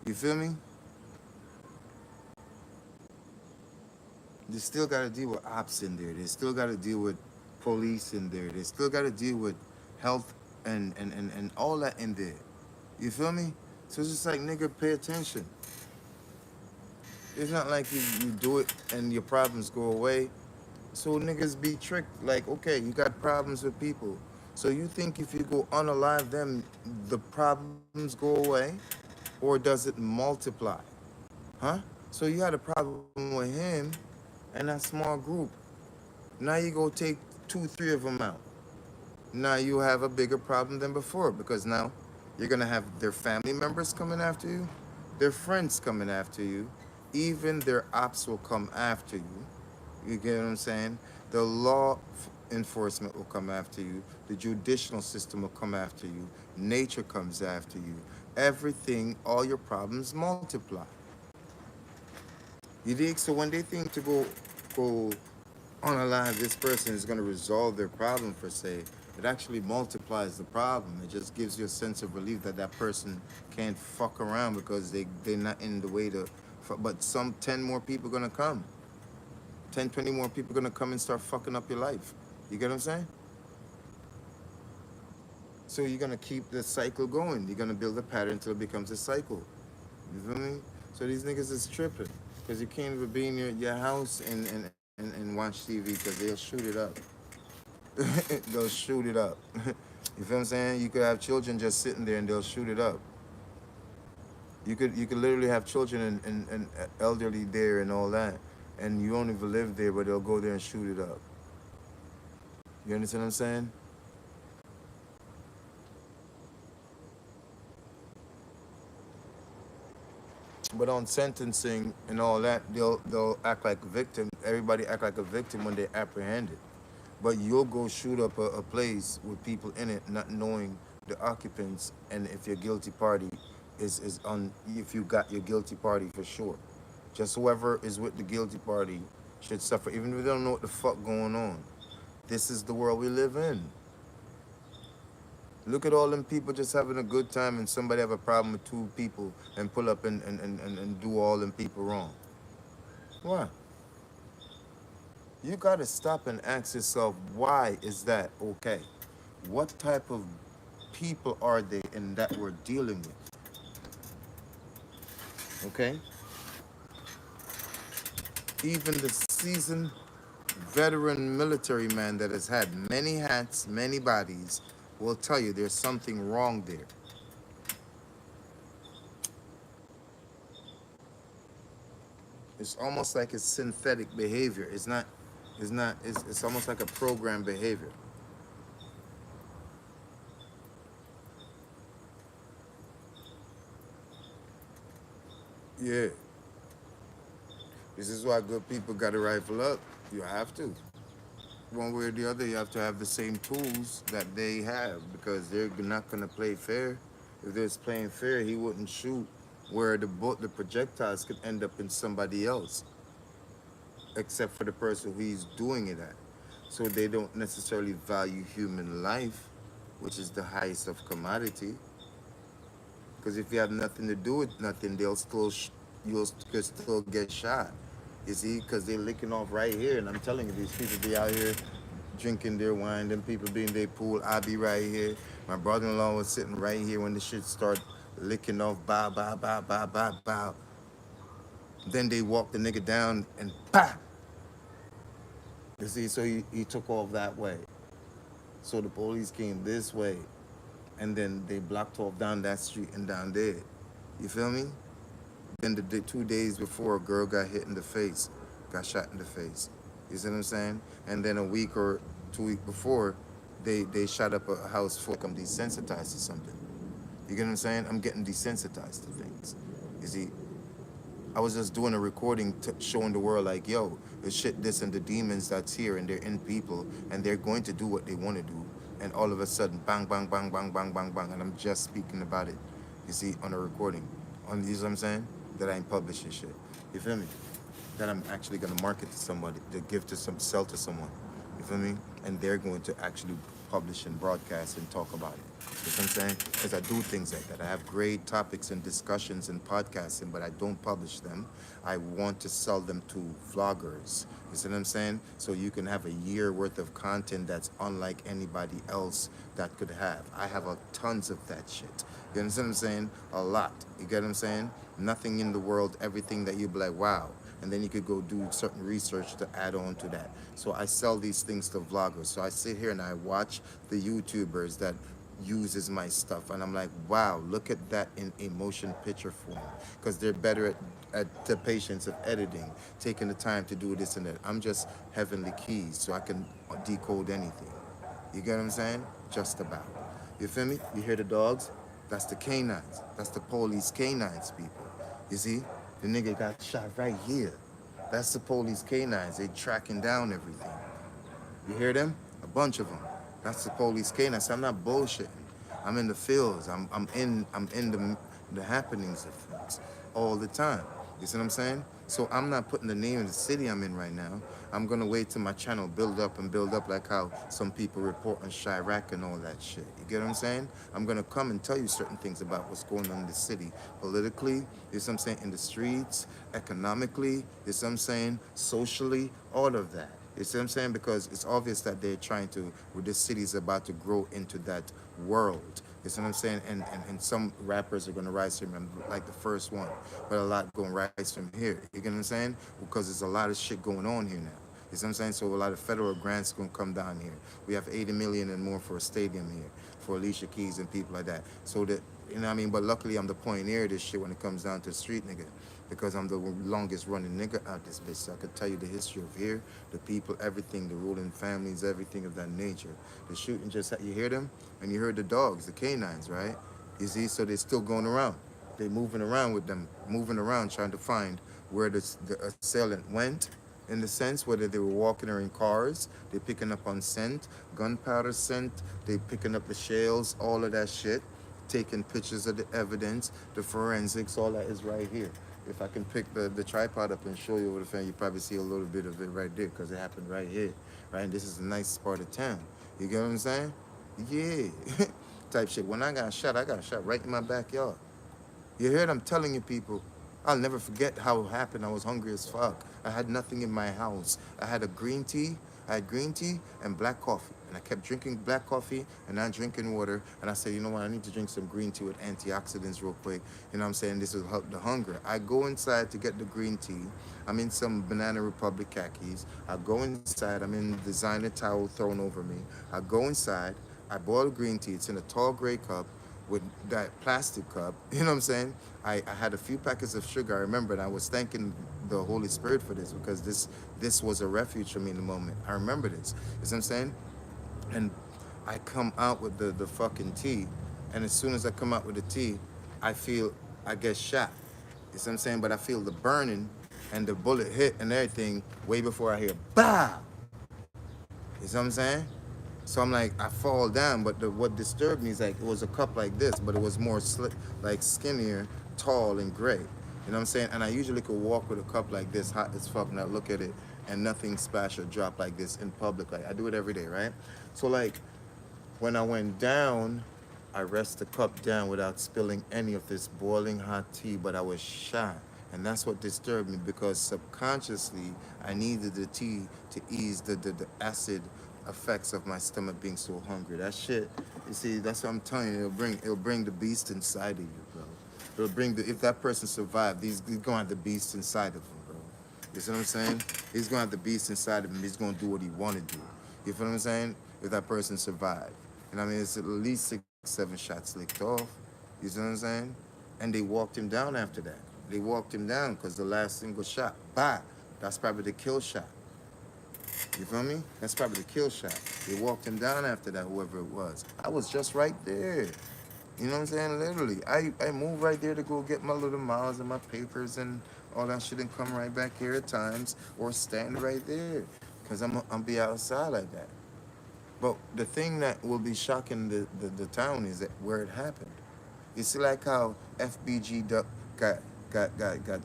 You feel me? They still got to deal with ops in there. They still got to deal with police in there. They still got to deal with health and all that in there. You feel me? So it's just like, nigga, pay attention. It's not like you do it and your problems go away. So niggas be tricked. Like, okay, you got problems with people. So you think if you go unalive them, the problems go away? Or does it multiply? Huh? So you had a problem with him and that small group. Now you go take 2, 3 of them out. Now you have a bigger problem than before, because now you're gonna have their family members coming after you, their friends coming after you, even their ops will come after you. You get what I'm saying? The law enforcement will come after you. The judicial system will come after you. Nature comes after you. Everything, all your problems multiply. You dig? So when they think to go unalive this person is going to resolve their problem per se, it actually multiplies the problem. It just gives you a sense of relief that that person can't fuck around because they're not in the way to. But some 10 more people are going to come. 10, 20 more people are going to come and start fucking up your life. You get what I'm saying? So you're going to keep the cycle going. You're going to build a pattern until it becomes a cycle. You feel me? So these niggas is tripping because you can't even be in your house and watch TV because they'll shoot it up. They'll shoot it up. You feel what I'm saying? You could have children just sitting there and they'll shoot it up. You could literally have children and elderly there and all that, and you don't even live there, but they'll go there and shoot it up. You understand what I'm saying? But on sentencing and all that, they'll act like a victim. Everybody act like a victim when they're apprehended. But you'll go shoot up a place with people in it, not knowing the occupants, and if your guilty party is on, if you got your guilty party for sure. Just whoever is with the guilty party should suffer, even if they don't know what the fuck going on. This is the world we live in. Look at all them people just having a good time and somebody have a problem with 2 people and pull up and do all them people wrong. Why? You gotta stop and ask yourself, why is that okay? What type of people are they in that we're dealing with? Okay? Even the seasoned veteran military man that has had many hats, many bodies, will tell you there's something wrong there. It's almost like it's synthetic behavior. It's almost like a programmed behavior. Yeah. This is why good people got to rifle up. You have to. One way or the other, you have to have the same tools that they have because they're not going to play fair. If they're playing fair, he wouldn't shoot where the projectiles could end up in somebody else, except for the person who he's doing it at. So they don't necessarily value human life, which is the highest of commodity. Because if you have nothing to do with nothing, you'll still get shot. You see, because they're licking off right here, and I'm telling you, these people be out here drinking their wine, them people be in their pool. I be right here. My brother-in-law was sitting right here when the shit start licking off. Bow, bow, bow, bow, bow, bow. Then they walk the nigga down and bah. You see, so he took off that way. So the police came this way, and then they blocked off down that street and down there. You feel me? Then the 2 days before, a girl got hit in the face, got shot in the face. You see what I'm saying? And then a week or 2 weeks before, they shot up a house full. I'm desensitized to something. You get what I'm saying? I'm getting desensitized to things. You see, I was just doing a recording showing the world like, yo, the shit, this and the demons that's here and they're in people and they're going to do what they want to do. And all of a sudden, bang, bang, bang, bang, bang, bang, bang. And I'm just speaking about it, you see, on a recording. You know what I'm saying? That I ain't publishing shit. You feel me? That I'm actually going to market to somebody, to give to sell to someone. You feel me? And they're going to actually publish and broadcast and talk about it. You know what I'm saying? Because I do things like that. I have great topics and discussions and podcasting, but I don't publish them. I want to sell them to vloggers. You see what I'm saying? So you can have a year worth of content that's unlike anybody else that could have. I have tons of that shit. You understand what I'm saying? A lot. You get what I'm saying? Nothing in the world, everything that you'd be like, wow. And then you could go do certain research to add on to that. So I sell these things to vloggers. So I sit here and I watch the YouTubers that uses my stuff, and I'm like, wow, look at that in a motion picture form, because they're better at the patience of editing, taking the time to do this and that. I'm just heavenly keys, so I can decode anything. You get what I'm saying? Just about. You feel me? You hear the dogs? That's the canines. That's the police canines, people. You see? The nigga got shot right here. That's the police canines. They tracking down everything. You hear them? A bunch of them. That's the police canines. I'm not bullshitting. I'm in the fields. I'm in the happenings of things all the time. You see what I'm saying? So I'm not putting the name of the city I'm in right now. I'm gonna wait till my channel build up and build up, like how some people report on Chirac and all that shit. You get what I'm saying? I'm gonna come and tell you certain things about what's going on in the city, politically, you know what I'm saying, in the streets, economically, you know what I'm saying, socially, all of that. You see what I'm saying? Because it's obvious that they're trying to, this city is about to grow into that world. You see what I'm saying? And some rappers are going to rise from like the first one, but a lot going to rise from here. You get what I'm saying? Because there's a lot of shit going on here now. You see what I'm saying? So a lot of federal grants going to come down here. We have 80 million and more for a stadium here, for Alicia Keys and people like that. So that, you know what I mean? But luckily I'm the pioneer of this shit when it comes down to street nigga, because I'm the longest running nigga out this bitch. So I could tell you the history of here, the people, everything, the ruling families, everything of that nature. The shooting just, you hear them? And you heard the dogs, the canines, right? You see, so they're still going around. They're moving around with them, moving around trying to find where the assailant went, in the sense, whether they were walking or in cars. They're picking up on scent, gunpowder scent, they picking up the shells, all of that shit, taking pictures of the evidence, the forensics, all that is right here. If I can pick the tripod up and show you over the fan, you probably see a little bit of it right there, because it happened right here, right? And this is the nice part of town. You get what I'm saying? Yeah. Type shit. When I got shot right in my backyard. You heard? I'm telling you, people. I'll never forget how it happened. I was hungry as fuck. I had nothing in my house. I had green tea and black coffee. And I kept drinking black coffee and not drinking water. And I said, you know what? I need to drink some green tea with antioxidants real quick. You know what I'm saying? This will help the hunger. I go inside to get the green tea. I'm in some Banana Republic khakis. I go inside. I'm in designer towel thrown over me. I go inside. I boil green tea. It's in a tall gray cup with that plastic cup. You know what I'm saying? I had a few packets of sugar. I remember, and I was thanking the Holy Spirit for this, because this was a refuge for me in the moment. I remember this. You know what I'm saying? And I come out with the fucking tea, and as soon as I come out with the tea, I get shot. You see what I'm saying? But I feel the burning and the bullet hit and everything way before I hear bah. You see what I'm saying? So I'm like, I fall down, but what disturbed me is like it was a cup like this, but it was more like skinnier, tall, and gray. You know what I'm saying? And I usually could walk with a cup like this, hot as fuck, and I look at it, and nothing splash or drop like this in public. Like I do it every day, right? So like when I went down, I rest the cup down without spilling any of this boiling hot tea, but I was shy. And that's what disturbed me because subconsciously I needed the tea to ease the acid effects of my stomach being so hungry. That shit, you see, that's what I'm telling you. It'll bring the beast inside of you, bro. It'll bring the if that person survived, he's gonna have the beast inside of him, bro. You see what I'm saying? He's gonna have the beast inside of him. He's gonna do what he wanna do. You feel what I'm saying? If that person survived. And I mean, it's at least 6, 7 shots licked off. You see what I'm saying? And they walked him down after that. They walked him down because the last single shot, bah, that's probably the kill shot. You feel me? That's probably the kill shot. They walked him down after that, whoever it was. I was just right there. You know what I'm saying? Literally. I moved right there to go get my little miles and my papers and all that shit and come right back here at times or stand right there. Because I'm be outside like that. But the thing that will be shocking the town is that where it happened. You see, like how FBG Duck got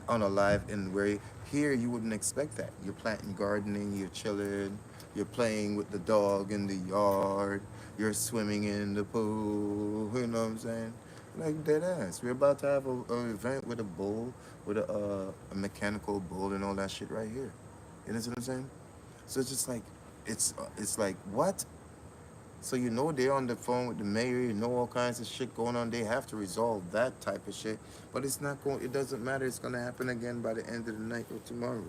unalive and where here you wouldn't expect that. You're planting gardening, you're chilling, you're playing with the dog in the yard, you're swimming in the pool. You know what I'm saying? Like dead ass. We're about to have a event with a bull, with a mechanical bull and all that shit right here. You know what I'm saying? So it's just like it's like what? So you know they're on the phone with the mayor, you know all kinds of shit going on. They have to resolve that type of shit. But it's not going it doesn't matter, it's gonna happen again by the end of the night or tomorrow.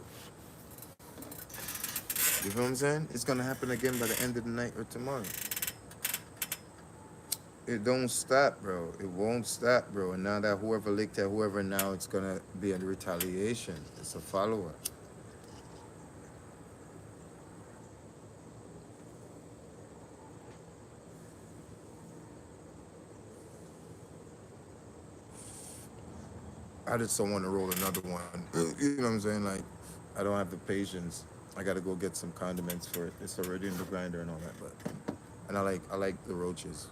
You feel what I'm saying? It's gonna happen again by the end of the night or tomorrow. It don't stop, bro. It won't stop, bro. And now that whoever licked at whoever now it's gonna be a retaliation. It's a follow-up. I just don't want to roll another one. You know what I'm saying? Like, I don't have the patience. I gotta go get some condiments for it. It's already in the grinder and all that, but and I like the roaches.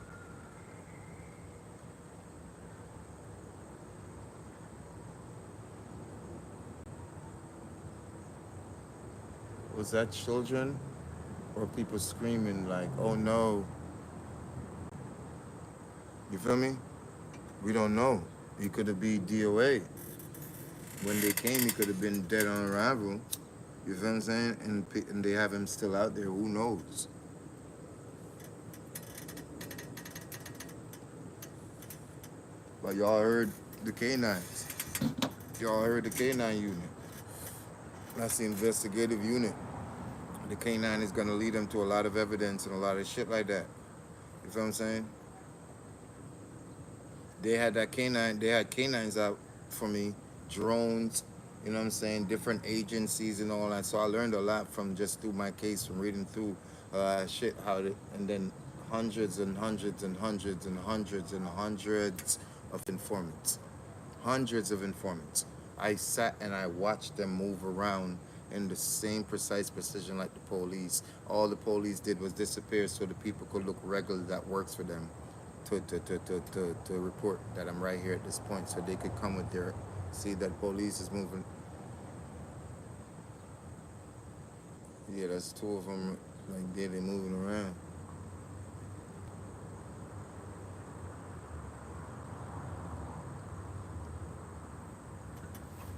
Was that children or people screaming like, "Oh no"? You feel me? We don't know. He could have been DOA. When they came, he could have been dead on arrival. You feel what I'm saying? And they have him still out there. Who knows? But y'all heard the K9s. Y'all heard the K9 unit. That's the investigative unit. The K9 is gonna lead them to a lot of evidence and a lot of shit like that. You feel what I'm saying? They had that K9. They had K9s out for me, drones. You know what I'm saying? Different agencies and all that. So I learned a lot from just through my case, from reading through shit how to, and then hundreds and hundreds and hundreds and hundreds and hundreds of informants. Hundreds of informants. I sat and I watched them move around in the same precise precision like the police. All the police did was disappear so the people could look regular that works for them to report that I'm right here at this point so they could come with their, see that police is moving. Yeah, that's two of them like there, they moving around.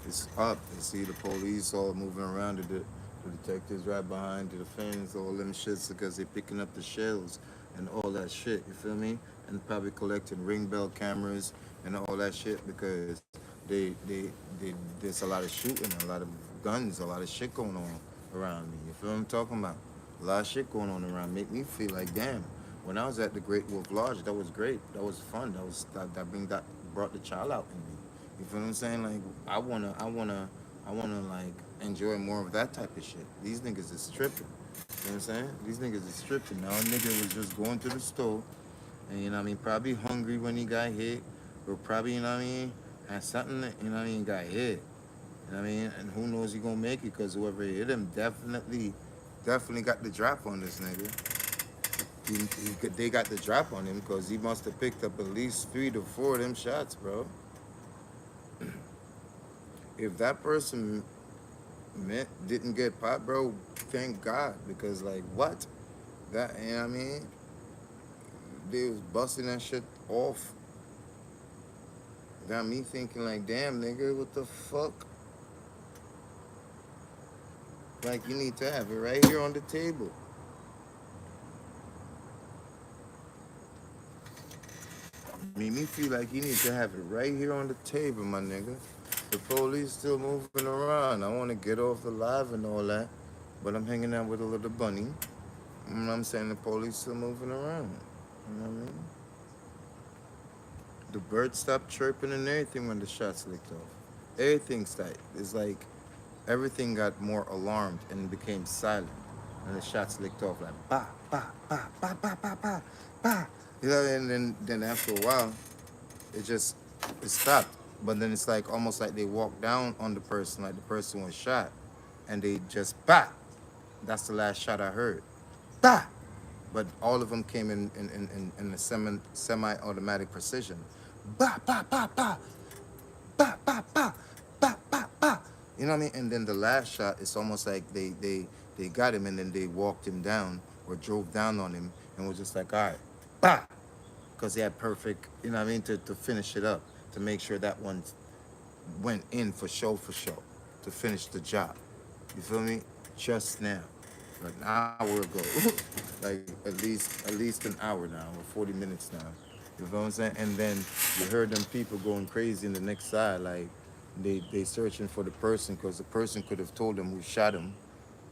It's up. You see the police all moving around, the detectives right behind the fence, all them shits because they picking up the shells and all that shit, you feel me? And probably collecting ring bell cameras and all that shit because there's a lot of shooting, a lot of guns, a lot of shit going on around me. You feel what I'm talking about? A lot of shit going on around. Make me feel like damn. When I was at the Great Wolf Lodge, that was great. That was fun. That brought the child out in me. You feel what I'm saying? Like I wanna like enjoy more of that type of shit. These niggas is stripping. You know what I'm saying? These niggas is stripping. Now a nigga was just going to the store and you know what I mean, probably hungry when he got hit, or probably, you know what I mean, had something that, you know what I mean, got hit. You know what I mean? And who knows he gonna make it, because whoever hit him definitely got the drop on this nigga. They got the drop on him because he must have picked up at least 3 to 4 of them shots, bro. If that person didn't get popped, bro, thank God, because like what? That, you know what I mean? They was busting that shit off. Got me thinking like, damn, nigga, what the fuck? Like, you need to have it right here on the table. Made me feel like you need to have it right here on the table, my nigga. The police still moving around. I want to get off the live and all that, but I'm hanging out with a little bunny. You know what I'm saying? The police still moving around. You know what I mean? The birds stopped chirping and everything when the shots licked off. Everything stopped. It's like everything got more alarmed and became silent. And the shots licked off like ba ba ba ba ba ba ba ba. You know, and then after a while, it stopped. But then it's like almost like they walked down on the person, like the person was shot, and they just bah. That's the last shot I heard. Bah. But all of them came in a semi-automatic precision. Bah bah bah bah bah bah bah bah bah bah. You know what I mean? And then the last shot, it's almost like they got him and then they walked him down or drove down on him and was just like, all right, bah, because they had perfect, you know what I mean, to finish it up, to make sure that one went in for show, to finish the job. You feel me? Just now, like an hour ago, like at least an hour now or 40 minutes now. You feel what I'm saying? And then you heard them people going crazy in the next side, like they searching for the person because the person could have told them who shot him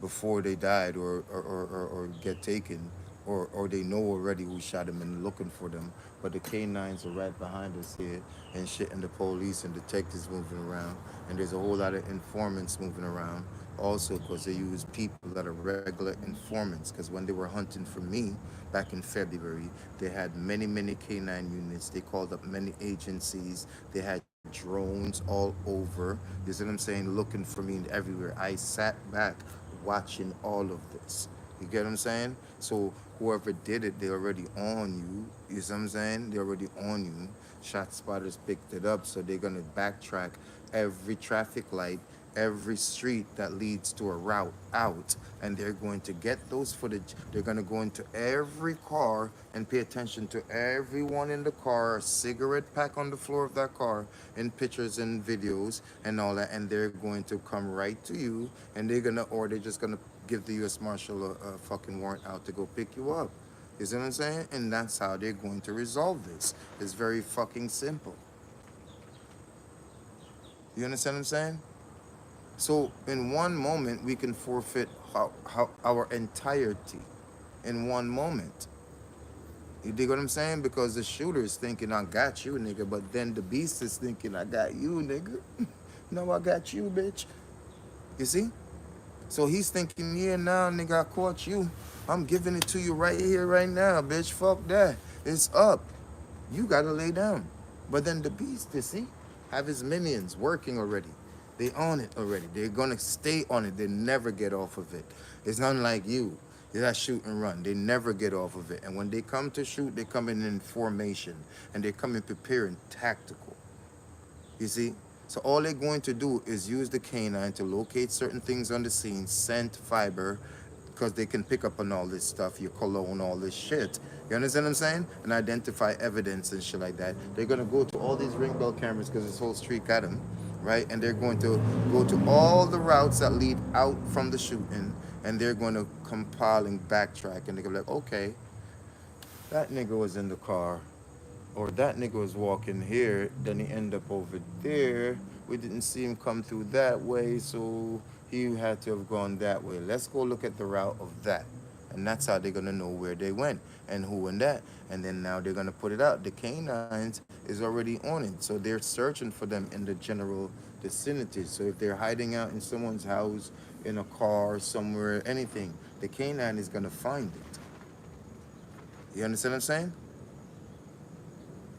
before they died or get taken, or they know already who shot him and looking for them. But the canines are right behind us here and shit, and the police and detectives moving around. And there's a whole lot of informants moving around also because they use people that are regular informants. Because when they were hunting for me back in February, they had many canine units. They called up many agencies. They had drones all over. You see what I'm saying? Looking for me everywhere. I sat back watching all of this. You get what I'm saying? So whoever did it, they already on you. You see what I'm saying? They already on you. Shot spotters picked it up, so they're gonna backtrack every traffic light, every street that leads to a route out, and they're going to get those footage. They're going to go into every car and pay attention to everyone in the car, a cigarette pack on the floor of that car, and pictures and videos and all that, and they're going to come right to you, and they're just going to give the U.S. Marshal a fucking warrant out to go pick you up. You see what I'm saying? And that's how they're going to resolve this. It's very fucking simple. You understand what I'm saying? So in one moment, we can forfeit how our entirety in one moment. You dig what I'm saying? Because the shooter is thinking, I got you, nigga. But then the beast is thinking, I got you, nigga. No, I got you, bitch. You see? So he's thinking, yeah, now, nigga, I caught you. I'm giving it to you right here, right now, bitch. Fuck that. It's up. You gotta lay down. But then the beast, you see, have his minions working already. They on it already. They're gonna stay on it. They never get off of it. It's not like you. They got shoot and run. They never get off of it. And when they come to shoot, they come in formation and they come in preparing tactical. You see? So all they're going to do is use the canine to locate certain things on the scene, scent, fiber, because they can pick up on all this stuff, your cologne, all this shit. You understand what I'm saying? And identify evidence and shit like that. They're going to go to all these ring bell cameras because this whole street got them, right? And they're going to go to all the routes that lead out from the shooting, and they're going to compile and backtrack, and they're going to be like, okay, that nigga was in the car, or that nigga was walking here, then he ended up over there. We didn't see him come through that way, so he had to have gone that way. Let's go look at the route of that. And that's how they're gonna know where they went and who and that. And then now they're gonna put it out. The canines is already on it, so they're searching for them in the general vicinity. So if they're hiding out in someone's house, in a car, somewhere, anything, the canine is gonna find it. You understand what I'm saying?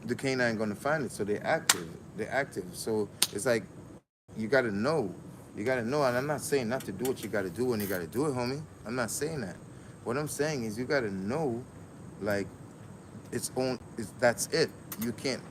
The canine gonna find it, so they're active. They're active. So it's like you gotta know You gotta know, and I'm not saying not to do what you gotta do when you gotta do it, homie. I'm not saying that. What I'm saying is you gotta know, like, that's it. You can't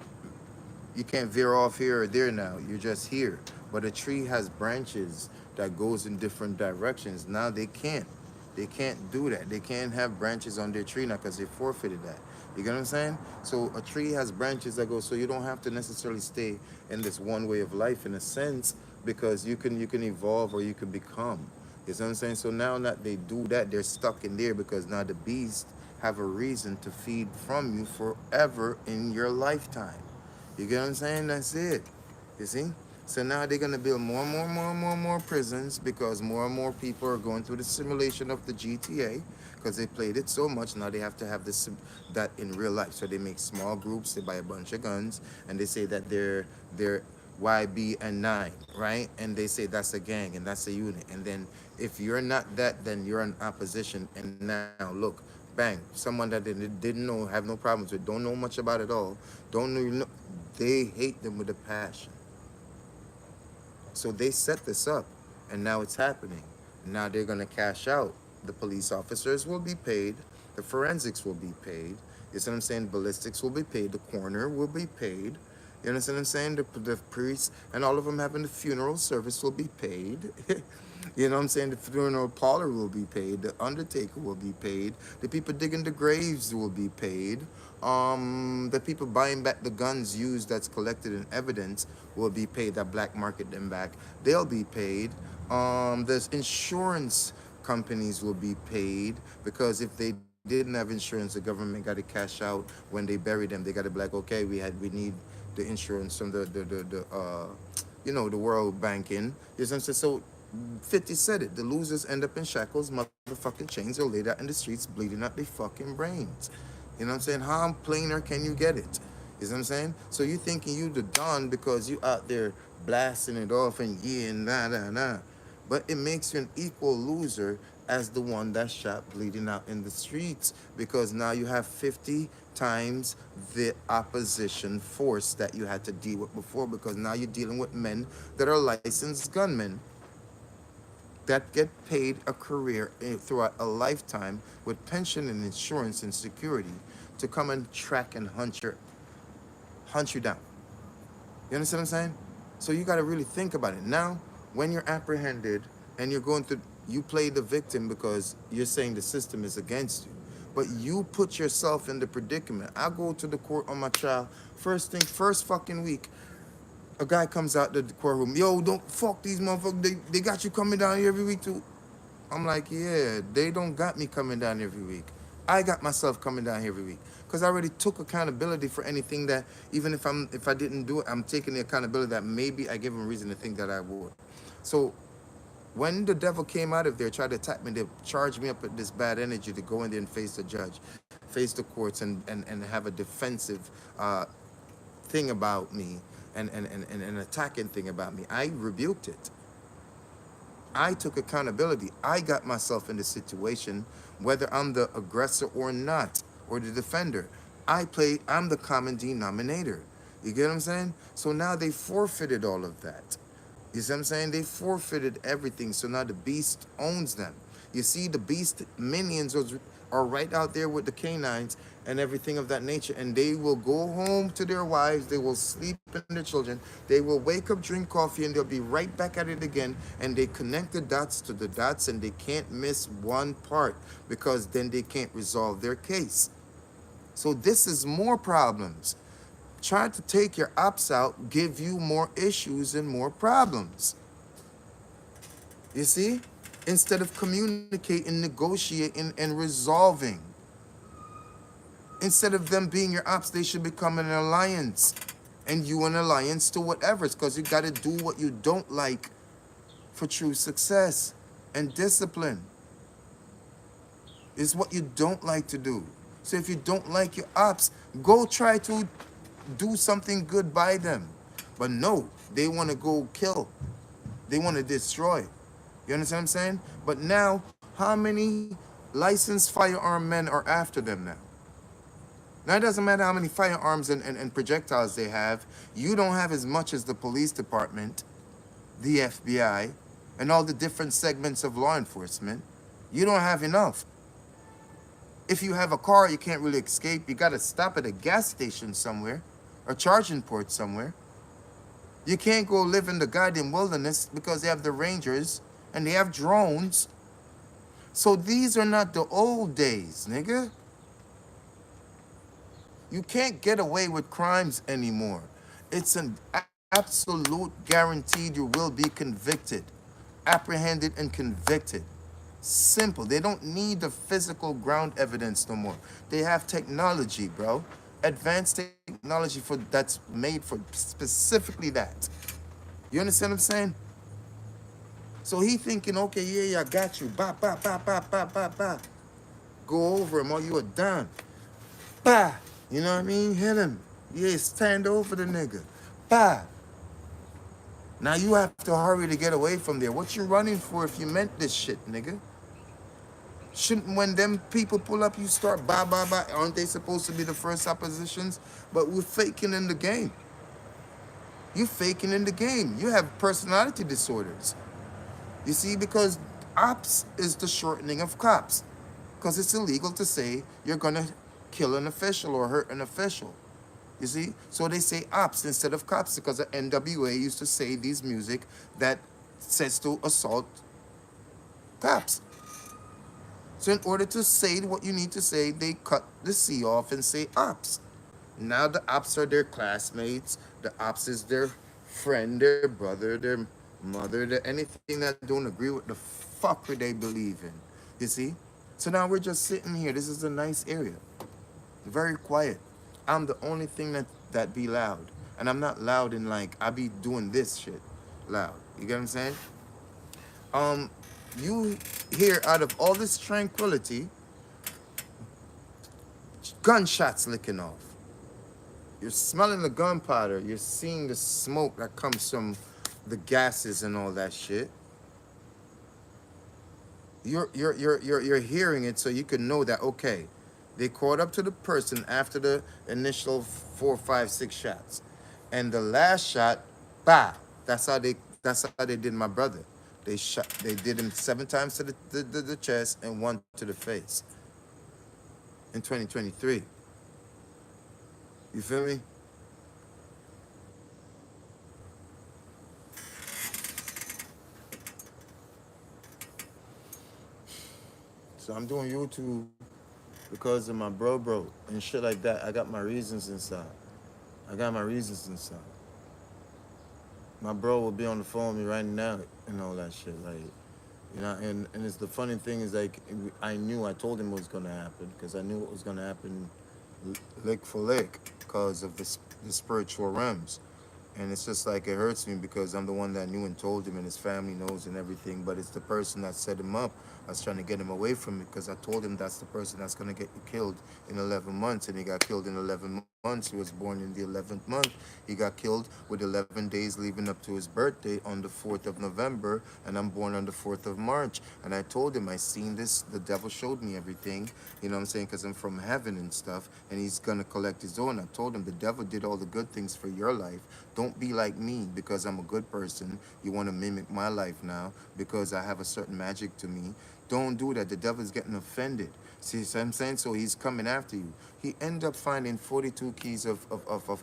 veer off here or there now. You're just here. But a tree has branches that goes in different directions. Now they can't. They can't do that. They can't have branches on their tree now because they forfeited that. You get what I'm saying? So a tree has branches that go, so you don't have to necessarily stay in this one way of life in a sense, because you can evolve or you can become. You see what I'm saying? So now that they do that, they're stuck in there because now the beasts have a reason to feed from you forever in your lifetime. You get what I'm saying? That's it. You see? So now they're gonna build more and more and more and more and more prisons because more and more people are going through the simulation of the GTA because they played it so much. Now they have to have that in real life. So they make small groups. They buy a bunch of guns and they say that they're YB and 9, right? And they say that's a gang and that's a unit. And then if you're not that, then you're in opposition. And now look, bang, someone that didn't know, have no problems with, don't know much about it all, don't know, they hate them with a passion. So they set this up, and now it's happening. Now they're gonna cash out. The police officers will be paid. The forensics will be paid. You see what I'm saying? Ballistics will be paid. The coroner will be paid. You understand what I'm saying? The priests and all of them having the funeral service will be paid. You know what I'm saying? The funeral parlor will be paid. The undertaker will be paid. The people digging the graves will be paid. The people buying back the guns used that's collected in evidence will be paid. That black market them back, they'll be paid. There's insurance companies will be paid because if they didn't have insurance, the government got to cash out when they bury them. They got to be like, okay, we need the insurance from the World Bank in. You know what I'm saying? So 50 said it. The losers end up in shackles, motherfucking chains, or laid out in the streets bleeding out their fucking brains. You know what I'm saying? How plainer can you get it? You know what I'm saying? So you thinking you the Don because you out there blasting it off and yeah and nah. But it makes you an equal loser as the one that shot bleeding out in the streets because now you have 50 times the opposition force that you had to deal with before because now you're dealing with men that are licensed gunmen that get paid a career throughout a lifetime with pension and insurance and security to come and track and hunt you down. You understand what I'm saying? So you got to really think about it. Now, when you're apprehended and you're going through, you play the victim because you're saying the system is against you. But you put yourself in the predicament. I go to the court on my trial. First fucking week, a guy comes out the courtroom. Yo, don't fuck these motherfuckers. They got you coming down here every week too. I'm like, yeah, they don't got me coming down every week. I got myself coming down here every week because I already took accountability for anything that, even if I didn't do it, I'm taking the accountability that maybe I give them reason to think that I would. So when the devil came out of there, tried to attack me, they charged me up with this bad energy to go in there and face the judge, face the courts, and have a defensive thing about me and an attacking thing about me. I rebuked it. I took accountability. I got myself in the situation, whether I'm the aggressor or not, or the defender. I'm the common denominator. You get what I'm saying? So now they forfeited all of that. You see what I'm saying? They forfeited everything. So now the beast owns them. You see, the beast minions are right out there with the canines and everything of that nature. And they will go home to their wives. They will sleep in their children. They will wake up, drink coffee, and they'll be right back at it again. And they connect the dots to the dots, and they can't miss one part because then they can't resolve their case. So this is more problems. Try to take your ops out, give you more issues and more problems. You see? Instead of communicating, negotiating, and resolving. Instead of them being your ops, they should become an alliance. And you an alliance to whatever. It's because you got to do what you don't like for true success and discipline. It's what you don't like to do. So if you don't like your ops, go try to do something good by them. But no, they want to go kill. They want to destroy. You understand what I'm saying? But now, how many licensed firearm men are after them now? Now, it doesn't matter how many firearms and projectiles they have. You don't have as much as the police department, the FBI. and all the different segments of law enforcement, you don't have enough. If you have a car, you can't really escape. You got to stop at a gas station somewhere, or charging port somewhere. You can't go live in the goddamn wilderness because they have the rangers and they have drones. So these are not the old days, nigga. You can't get away with crimes anymore. It's an absolute guaranteed you will be convicted, apprehended, and convicted. Simple. They don't need the physical ground evidence no more. They have technology, bro. Advanced technology that's made for specifically that. You understand what I'm saying? So he thinking, okay, yeah, I got you. Ba, ba, ba, ba, ba, ba, ba. Go over him or you are done. Bah. You know what I mean? Hit him. Yeah, stand over the nigga. Bah. Now you have to hurry to get away from there. What you running for if you meant this shit, nigga? Shouldn't when them people pull up, you start bah, bah, bah? Aren't they supposed to be the first oppositions? But we're faking in the game. You faking in the game. You have personality disorders. You see, because ops is the shortening of cops. Because it's illegal to say you're going to kill an official or hurt an official. You see? So they say ops instead of cops because the NWA used to say these music that says to assault cops. So in order to say what you need to say, they cut the C off and say ops. Now the ops are their classmates. The ops is their friend, their brother, their mother, anything that don't agree with the fucker they believe in. You see? So now we're just sitting here. This is a nice area. Very quiet. I'm the only thing that be loud. And I'm not loud in like, I be doing this shit loud. You get what I'm saying? Um, you hear out of all this tranquility, gunshots licking off. You're smelling the gunpowder. You're seeing the smoke that comes from the gases and all that shit. You're hearing it so you can know that, okay, they caught up to the person after the initial 4, 5, 6 shots. And the last shot, bah, that's how they did my brother. They did him 7 times to the chest and 1 to the face in 2023. You feel me? So I'm doing YouTube because of my bro and shit like that. I got my reasons inside. I got my reasons inside. My bro will be on the phone with me right now and all that shit. Like, you know, and it's the funny thing is like I told him what was gonna happen because I knew what was gonna happen lick for lick because of the spiritual realms. And it's just like it hurts me because I'm the one that knew and told him and his family knows and everything, but it's the person that set him up. I was trying to get him away from it because I told him that's the person that's going to get you killed in 11 months. And he got killed in 11 months. He was born in the 11th month. He got killed with 11 days leading up to his birthday on the 4th of November. And I'm born on the 4th of March. And I told him, I seen this. The devil showed me everything. You know what I'm saying? Because I'm from heaven and stuff. And he's going to collect his own. I told him the devil did all the good things for your life. Don't be like me because I'm a good person. You want to mimic my life now because I have a certain magic to me. Don't do that. The devil's getting offended. See what I'm saying? So he's coming after you. He ended up finding 42 keys of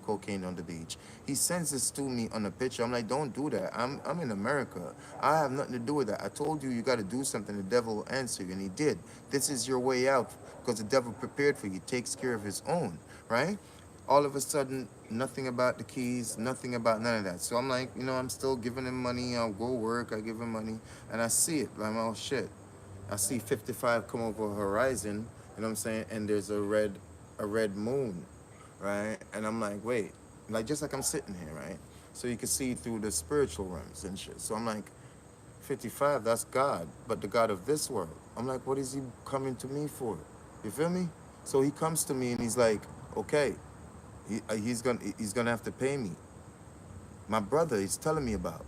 cocaine on the beach. He sends this to me on a picture. I'm like, don't do that. I'm in America. I have nothing to do with that. I told you got to do something. The devil will answer you. And he did. This is your way out because the devil prepared for you. He takes care of his own, right? All of a sudden, nothing about the keys, nothing about none of that. So I'm like, I'm still giving him money. I'll go work. I give him money. And I see it. I'm like, oh, shit. I see 55 come over the horizon, you know what I'm saying? And there's a red moon, right? And I'm like, wait, like just like I'm sitting here, right? So you can see through the spiritual realms and shit. So I'm like, 55, that's God, but the God of this world. I'm like, what is he coming to me for? You feel me? So he comes to me and he's like, okay, he's gonna have to pay me. My brother, he's telling me about,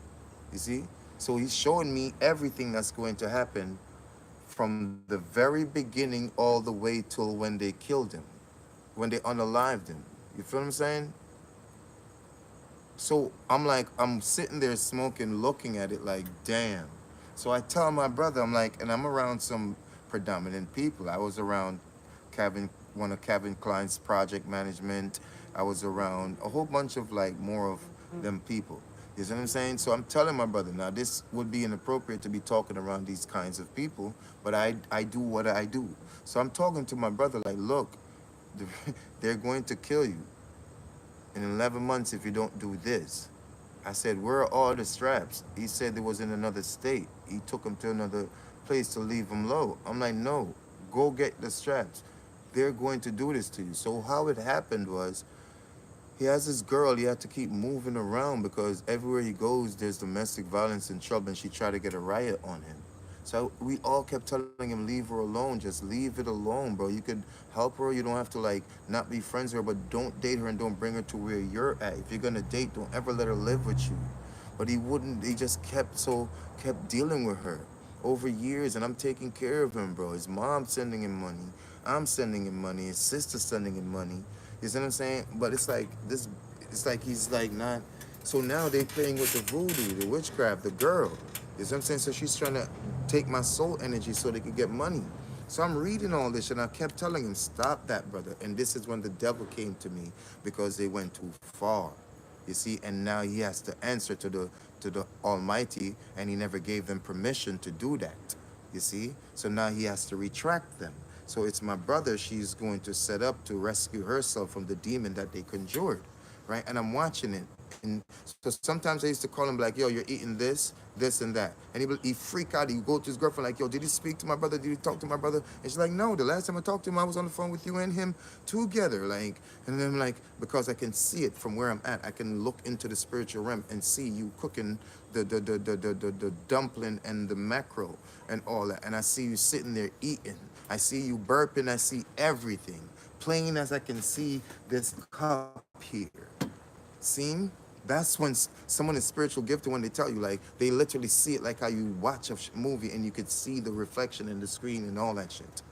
you see? So he's showing me everything that's going to happen from the very beginning all the way till when they killed him, when they unalived him. You feel what I'm saying? So I'm like, I'm sitting there smoking, looking at it like, damn. So I tell my brother, I'm like, and I'm around some predominant people. I was around Kevin, one of Kevin Klein's project management. I was around a whole bunch of like more of them people. You see what I'm saying? So I'm telling my brother, now this would be inappropriate to be talking around these kinds of people, but I do what I do. So I'm talking to my brother like, look, they're going to kill you in 11 months if you don't do this. I said, where are all the straps? He said it was in another state. He took him to another place to leave him low. I'm like, no, go get the straps. They're going to do this to you. So how it happened was he has this girl he had to keep moving around because everywhere he goes, there's domestic violence and trouble, and she tried to get a riot on him. So we all kept telling him, leave her alone. Just leave it alone, bro. You could help her. You don't have to like not be friends with her, but don't date her and don't bring her to where you're at. If you're gonna date, don't ever let her live with you. But he wouldn't. He just kept dealing with her over years, and I'm taking care of him, bro. His mom sending him money. I'm sending him money. His sister sending him money. You see what I'm saying? But it's like this. It's like he's like not. So now they playing with the voodoo, the witchcraft, the girl. You see what I'm saying? So she's trying to take my soul energy so they could get money. So I'm reading all this, and I kept telling him, stop that, brother. And this is when the devil came to me because they went too far. You see, and now he has to answer to the Almighty, and he never gave them permission to do that. You see? So now he has to retract them. So it's my brother she's going to set up to rescue herself from the demon that they conjured, right? And I'm watching it. And so sometimes I used to call him like, yo, you're eating this, this, and that. And he freak out. He go to his girlfriend like, yo, did he speak to my brother? Did he talk to my brother? And she's like, no, the last time I talked to him, I was on the phone with you and him together. Like, and then I'm like, because I can see it from where I'm at. I can look into the spiritual realm and see you cooking the dumpling and the mackerel and all that. And I see you sitting there eating. I see you burping. I see everything. Plain as I can see this cup here. Seen? That's when someone is spiritual gifted when they tell you, like, they literally see it like how you watch a movie and you could see the reflection in the screen and all that shit.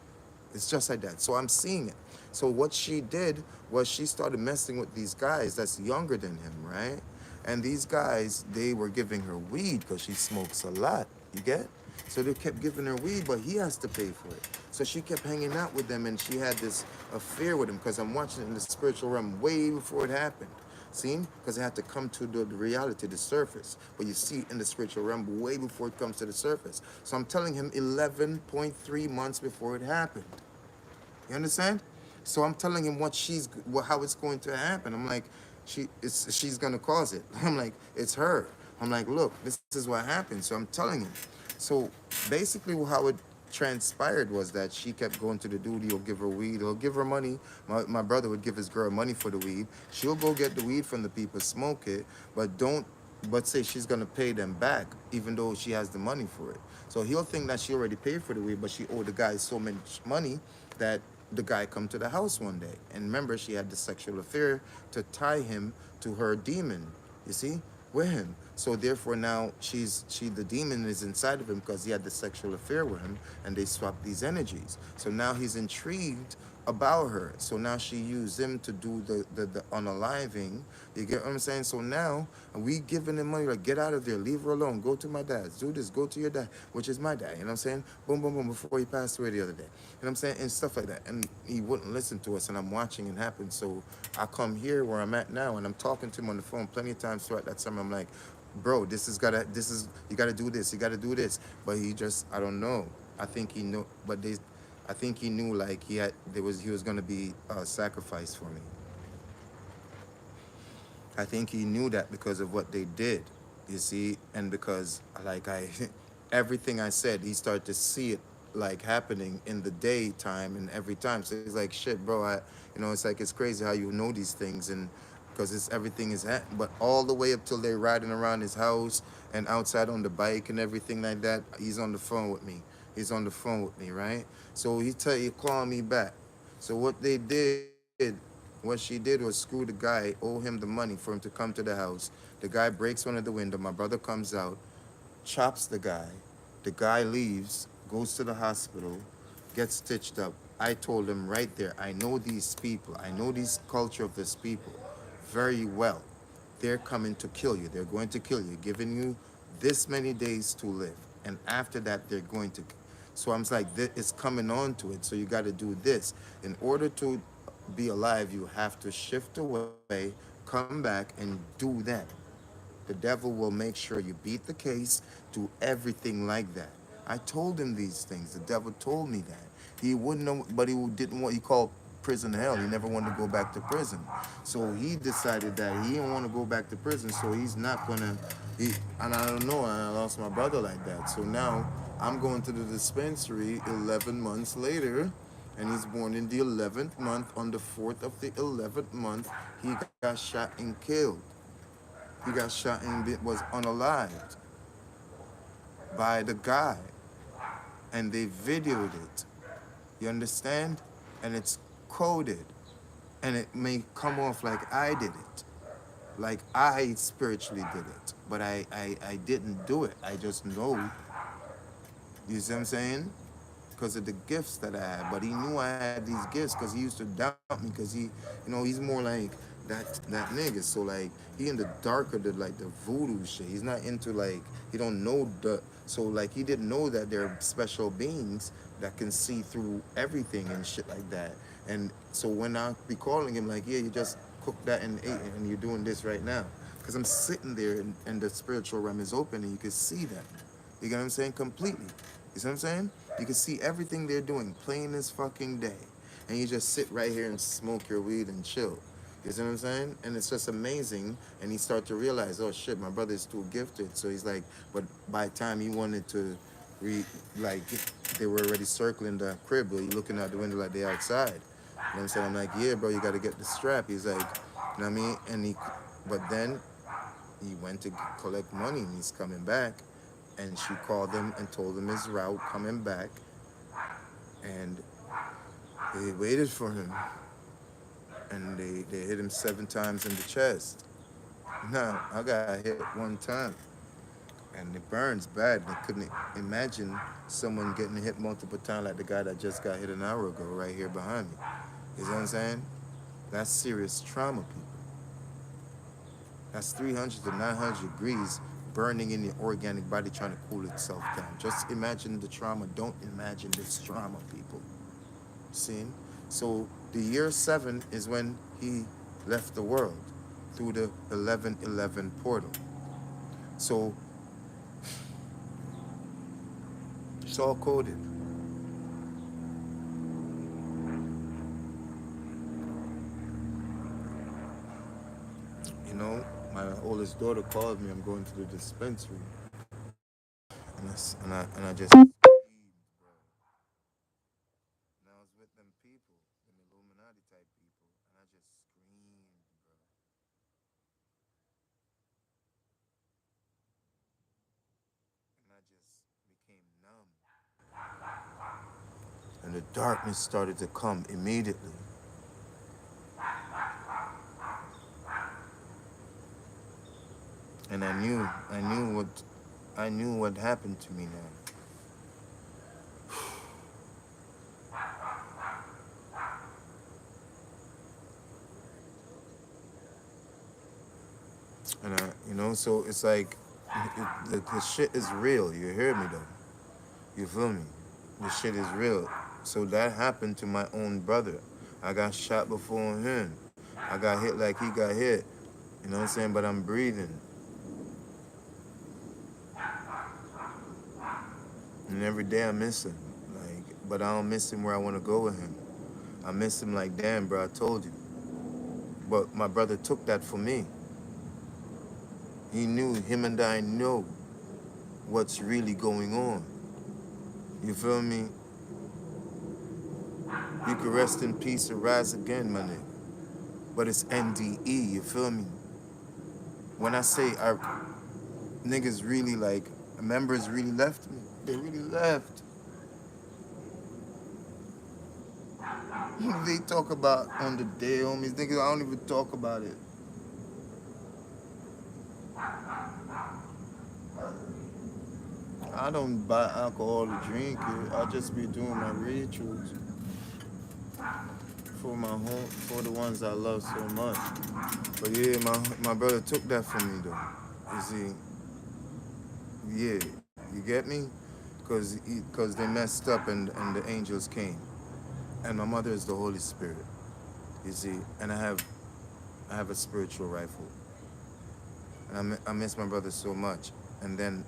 It's just like that. So I'm seeing it. So what she did was she started messing with these guys that's younger than him, right? And these guys, they were giving her weed because she smokes a lot. You get? So they kept giving her weed, but he has to pay for it. So she kept hanging out with them, and she had this affair with him because I'm watching it in the spiritual realm way before it happened. See? Because it had to come to the reality, the surface. But you see in the spiritual realm way before it comes to the surface. So I'm telling him 11.3 months before it happened. You understand? So I'm telling him how it's going to happen. I'm like, she's gonna cause it. I'm like, it's her. I'm like, look, this is what happened. So I'm telling him. So basically, how it transpired was that she kept going to the dude. He'll give her weed. He'll give her money. My brother would give his girl money for the weed. She'll go get the weed from the people, smoke it, but don't. But say she's gonna pay them back, even though she has the money for it. So he'll think that she already paid for the weed, but she owed the guy so much money that the guy come to the house one day. And remember, she had the sexual affair to tie him to her demon. You see, with him. So therefore now the demon is inside of him because he had the sexual affair with him, and they swapped these energies. So now he's intrigued about her. So now she used him to do the unaliving. You get what I'm saying? So now we giving him money like, get out of there, leave her alone, go to my dad's, do this, go to your dad, which is my dad. You know what I'm saying? Boom, boom, boom, before he passed away the other day. You know what I'm saying? And stuff like that. And he wouldn't listen to us, and I'm watching it happen. So I come here where I'm at now, and I'm talking to him on the phone plenty of times throughout that summer. I'm like, bro, you gotta do this, you gotta do this. But he just, I don't know. I think he knew, I think he knew like he was gonna be a sacrifice for me. I think he knew that because of what they did, you see, and because like everything I said, he started to see it like happening in the daytime and every time. So he's like, shit, bro, it's like it's crazy how you know these things, and because everything is but all the way up till they're riding around his house and outside on the bike and everything like that. He's on the phone with me. He's on the phone with me, right? So he call me back. So what she did was screw the guy, owe him the money for him to come to the house. The guy breaks one of the window. My brother comes out, chops the guy. The guy leaves, goes to the hospital, gets stitched up. I told him right there, I know these people. I know this culture of these people very well. They're coming to kill you. They're going to kill you, giving you this many days to live. And after that, they're going to. So I'm like, it's coming on to it. So you got to do this. In order to be alive, you have to shift away, come back, and do that. The devil will make sure you beat the case, do everything like that. I told him these things. The devil told me that. He wouldn't know, but he didn't want, he called prison hell. He never wanted to go back to prison. So he decided that he didn't want to go back to prison, so he's not going to, and I don't know, I lost my brother like that. So now I'm going to the dispensary 11 months later, and he's born in the 11th month. On the 4th of the 11th month, he got shot and killed. He got shot and was unalived by the guy, and they videoed it. You understand? And it's coded, and it may come off like I did it, like I spiritually did it, but I didn't do it. I just know. You see what I'm saying? Because of the gifts that I had. But he knew I had these gifts because he used to doubt me because he's more like that nigga. So like he in the darker, like the voodoo shit. He's not into like he don't know so like he didn't know that there are special beings that can see through everything and shit like that. And so when I be calling him like, yeah, you just cooked that and ate it and you're doing this right now. Because I'm sitting there and the spiritual realm is open and you can see that. You get what I'm saying? Completely. You see what I'm saying? You can see everything they're doing plain as fucking day. And you just sit right here and smoke your weed and chill. You see what I'm saying? And it's just amazing. And he started to realize, oh shit, my brother is too gifted. So he's like, but by the time he wanted to like, they were already circling the crib, but he looking out the window like they outside. You know what I'm saying? I'm like, yeah, bro, you got to get the strap. He's like, you know what I mean? But then he went to collect money and he's coming back. And she called him and told him his route coming back. And they waited for him. And they hit him 7 times in the chest. Now, I got hit 1 time. And it burns bad. I couldn't imagine someone getting hit multiple times like the guy that just got hit an hour ago right here behind me. You know what I'm saying? That's serious trauma, people. That's 300 to 900 degrees burning in your organic body trying to cool itself down. Just imagine the trauma. Don't imagine this trauma, people. See? So the year 7 is when he left the world through the 1111 portal. So it's all coded. You know, my oldest daughter called me. I'm going to the dispensary, and I just screamed, bro. And I was with them people, them Illuminati type people, and I just screamed, bro. And I just became numb. And the darkness started to come immediately. And I knew what happened to me now. And so it's like, the shit is real. You hear me though? You feel me? The shit is real. So that happened to my own brother. I got shot before him. I got hit like he got hit. You know what I'm saying? But I'm breathing. And every day I miss him. But I don't miss him where I want to go with him. I miss him like, damn, bro, I told you. But my brother took that for me. He knew, him and I know what's really going on. You feel me? You can rest in peace and rise again, my nigga. But it's NDE, you feel me? When I say our niggas really like, members really left me, they really left. They talk about on the day, homies, niggas, I don't even talk about it. I don't buy alcohol to drink it. I just be doing my rituals for my home, for the ones I love so much. But yeah, my brother took that from me though. You see, yeah, You get me? Because they messed up and the angels came. And my mother is the Holy Spirit. You see, and I have a spiritual rifle. And I miss my brother so much. And then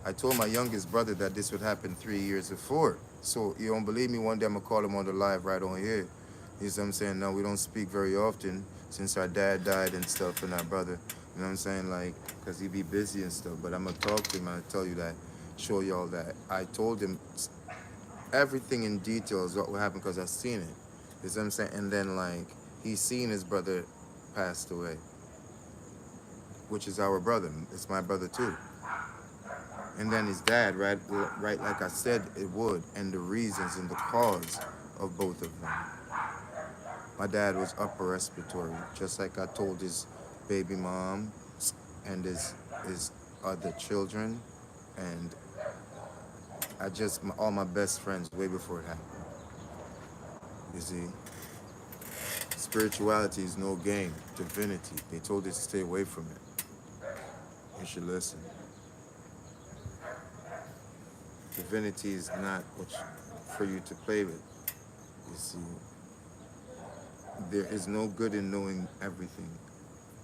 I told my youngest brother that this would happen 3 years before. So you don't believe me? One day I'm gonna call him on the live right on here. You see what I'm saying? No, we don't speak very often since our dad died and stuff, and our brother. You know what I'm saying? Like, cause he be busy and stuff. But I'm gonna talk to him and I'll tell you that, show y'all that. I told him everything in detail is what will happen because I seen it. You see what I'm saying? And then like he's seen his brother passed away, which is our brother. It's my brother too. And then his dad, right, like I said it would, and the reasons and the cause of both of them. My dad was upper respiratory, just like I told his baby mom and his other children, and all my best friends way before it happened. You see, spirituality is no game. Divinity, they told us to stay away from it. You should listen. Divinity is not for you to play with. You see, there is no good in knowing everything.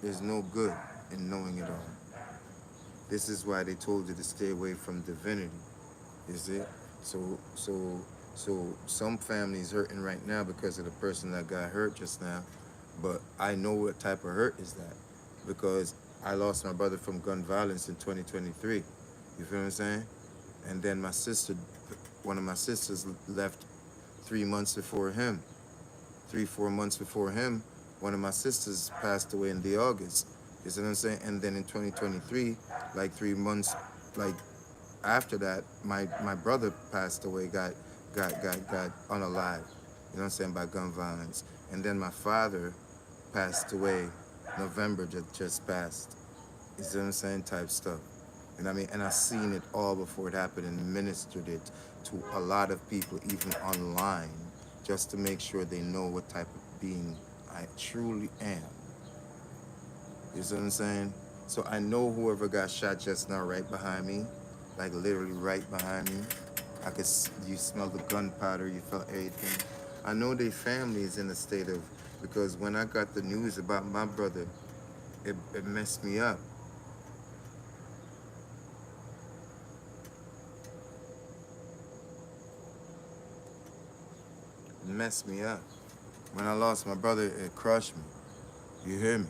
There's no good in knowing it all. This is why they told you to stay away from divinity. You see? So some families hurting right now because of the person that got hurt just now. But I know what type of hurt is that, because I lost my brother from gun violence in 2023. You feel what I'm saying? And then one of my sisters left 3 months before him. 4 months before him, one of my sisters passed away in the August. You see what I'm saying? And then in 2023, like 3 months, like after that, my brother passed away, got unalive. You know what I'm saying? By gun violence. And then my father passed away, November just passed. You see what I'm saying? Type stuff. You know what I mean? And I seen it all before it happened and ministered it to a lot of people, even online, just to make sure they know what type of being I truly am. You see what I'm saying? So I know whoever got shot just now right behind me, like literally right behind me. You smell the gunpowder, you felt everything. I know their family is in a state of, because when I got the news about my brother, it messed me up. It messed me up. When I lost my brother, it crushed me. You hear me?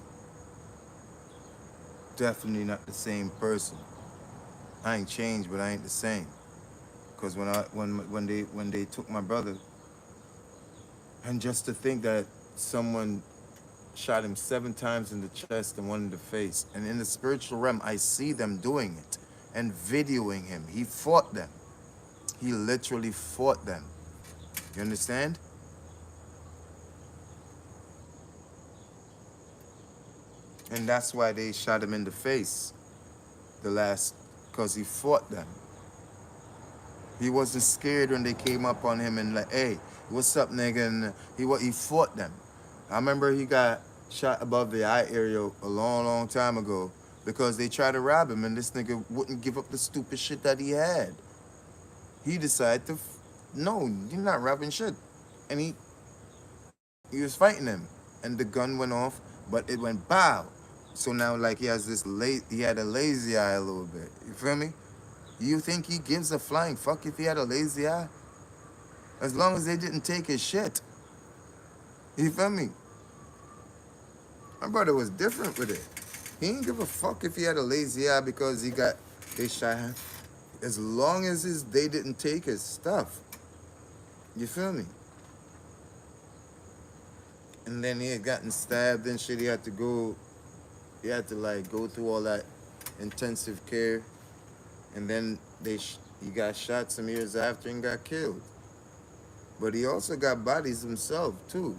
Definitely not the same person. I ain't changed, but I ain't the same. Because when they took my brother, and just to think that someone shot him 7 times in the chest and 1 in the face, and in the spiritual realm, I see them doing it and videoing him. He fought them. He literally fought them. You understand? And that's why they shot him in the face because he fought them. He wasn't scared when they came up on him and like, hey, what's up, nigga? And he fought them. I remember he got shot above the eye area a long time ago because they tried to rob him and this nigga wouldn't give up the stupid shit that he had. He decided to, no, you're not robbing shit. And he was fighting them. And the gun went off, but it went bow. So now like he had a lazy eye a little bit. You feel me? You think he gives a flying fuck if he had a lazy eye? As long as they didn't take his shit. You feel me? My brother was different with it. He didn't give a fuck if he had a lazy eye because they shot him. As long as they didn't take his stuff. You feel me? And then he had gotten stabbed and shit. He had to like go through all that intensive care. And then he got shot some years after and got killed. But he also got bodies himself too.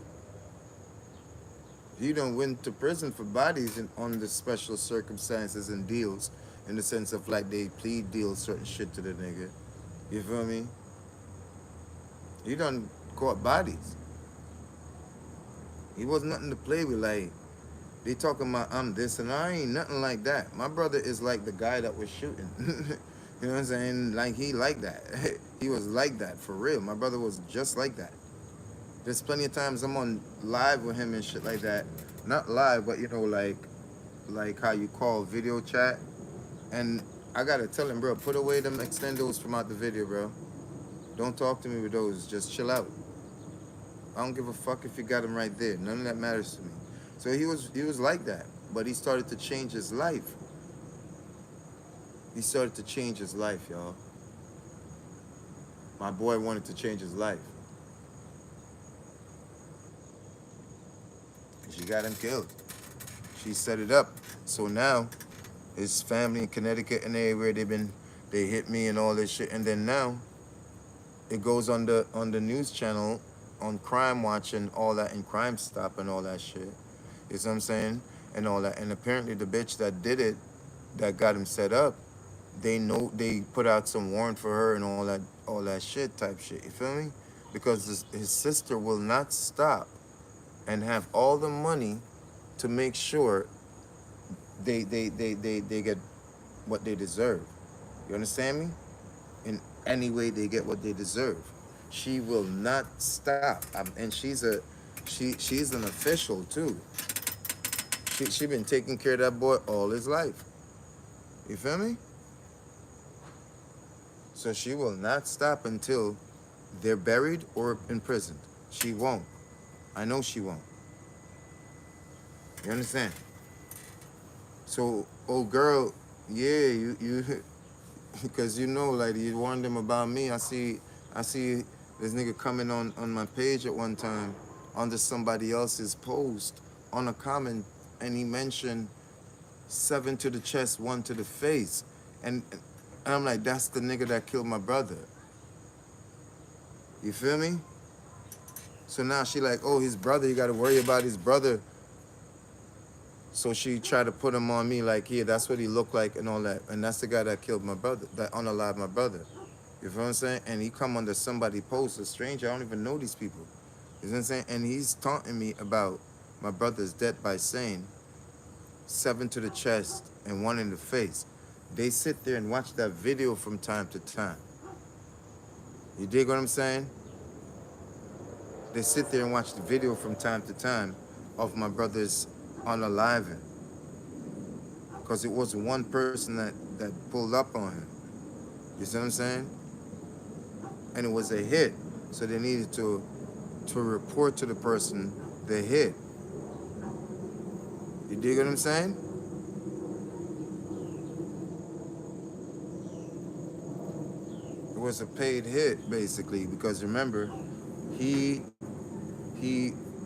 He done went to prison for bodies under special circumstances and deals, in the sense of like they plead deal certain shit to the nigga. You feel me? He done caught bodies. He was nothing to play with. Like, they talking about I'm this and I ain't nothing like that. My brother is like the guy that was shooting. You know what I'm saying? Like he like that. He was like that for real. My brother was just like that. There's plenty of times I'm on live with him and shit like that. Not live, but you know, like how you call video chat. And I gotta tell him, bro, put away them extendos from out the video, bro. Don't talk to me with those. Just chill out. I don't give a fuck if you got them right there. None of that matters to me. So he was like that, but he started to change his life. He started to change his life, y'all. My boy wanted to change his life. She got him killed. She set it up. So now his family in Connecticut and everywhere they hit me and all this shit. And then now it goes on the news channel, on Crime Watch and all that, and Crime Stop and all that shit. You see what I'm saying? And all that. And apparently the bitch that did it, that got him set up, they put out some warrant for her and all that shit type shit. You feel me? Because his sister will not stop and have all the money to make sure they get what they deserve. You understand me? In any way they get what they deserve. She will not stop. And she's an official too. She been taking care of that boy all his life. You feel me? So she will not stop until they're buried or imprisoned. She won't. I know she won't. You understand? So, old girl, yeah, you, because you know, like you warned them about me. I see this nigga coming on my page at one time under somebody else's post on a comment, and he mentioned 7 to the chest, 1 to the face, and I'm like, that's the nigga that killed my brother. You feel me? So now she like, oh, his brother, you got to worry about his brother. So she tried to put him on me like, yeah, that's what he looked like and all that. And that's the guy that killed my brother, that unalived my brother. You feel what I'm saying? And he come under somebody post, a stranger. I don't even know these people. You know what I'm saying? And he's taunting me about my brother's death by saying 7 to the chest and 1 in the face. They sit there and watch that video from time to time. You dig what I'm saying? They sit there and watch the video from time to time of my brother's unaliving. Because it was one person that pulled up on him. You see what I'm saying? And it was a hit. So they needed to report to the person the hit. You dig what I'm saying? It was a paid hit, basically, because remember, he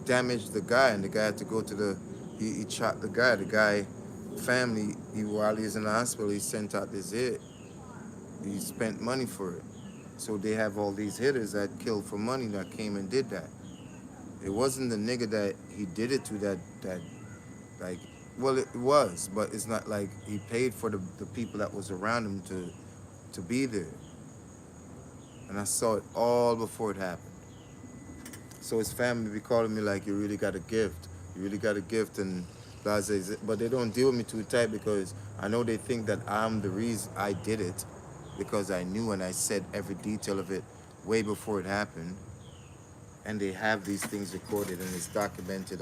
damaged the guy, and the guy had to go to he shot the guy. The guy, family, while he's in the hospital, he sent out this hit. He spent money for it. So they have all these hitters that killed for money that came and did that. It wasn't the nigga that he did it to that like, well, it was, but it's not like he paid for the people that was around him to be there. And I saw it all before it happened. So his family be calling me like, you really got a gift. You really got a gift, and blase. But they don't deal with me too tight because I know they think that I'm the reason I did it, because I knew and I said every detail of it way before it happened. And they have these things recorded, and it's documented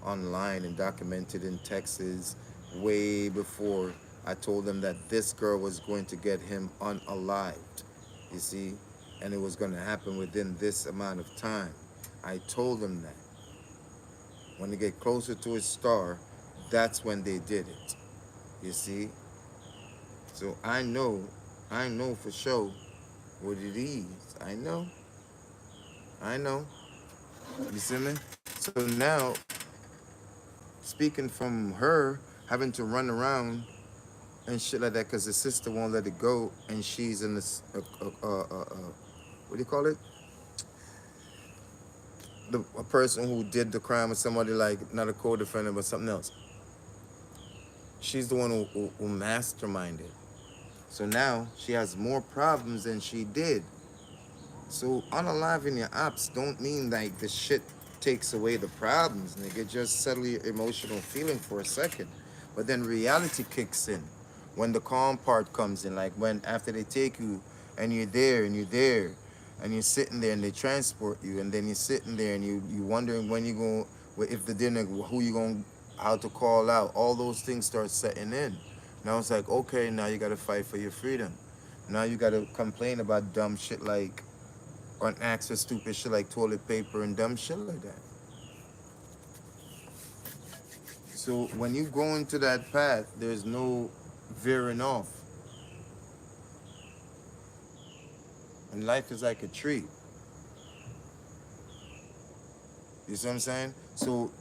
online and documented in Texas way before I told them that this girl was going to get him unalived, you see, and it was going to happen within this amount of time. I told them that. When they get closer to his star, that's when they did it, you see. So I know for sure what it is. I know. You see me? So now, speaking from her, having to run around and shit like that because the sister won't let it go, and she's in this, what do you call it? A person who did the crime with somebody, like, not a co-defendant, but something else. She's the one who masterminded. So now she has more problems than she did. So unaliving your ops don't mean like the shit takes away the problems, nigga. Just settle your emotional feeling for a second. But then reality kicks in. When the calm part comes in, like when after they take you and you're there and you're there and you're sitting there and they transport you and then you're sitting there and you wondering when you going, if the dinner, who you going, how to call out, all those things start setting in. Now it's like, okay, now you got to fight for your freedom. Now you got to complain about dumb shit like, or ask for stupid shit like toilet paper and dumb shit like that. So when you go into that path, there's no veering off. And life is like a tree. You see what I'm saying? So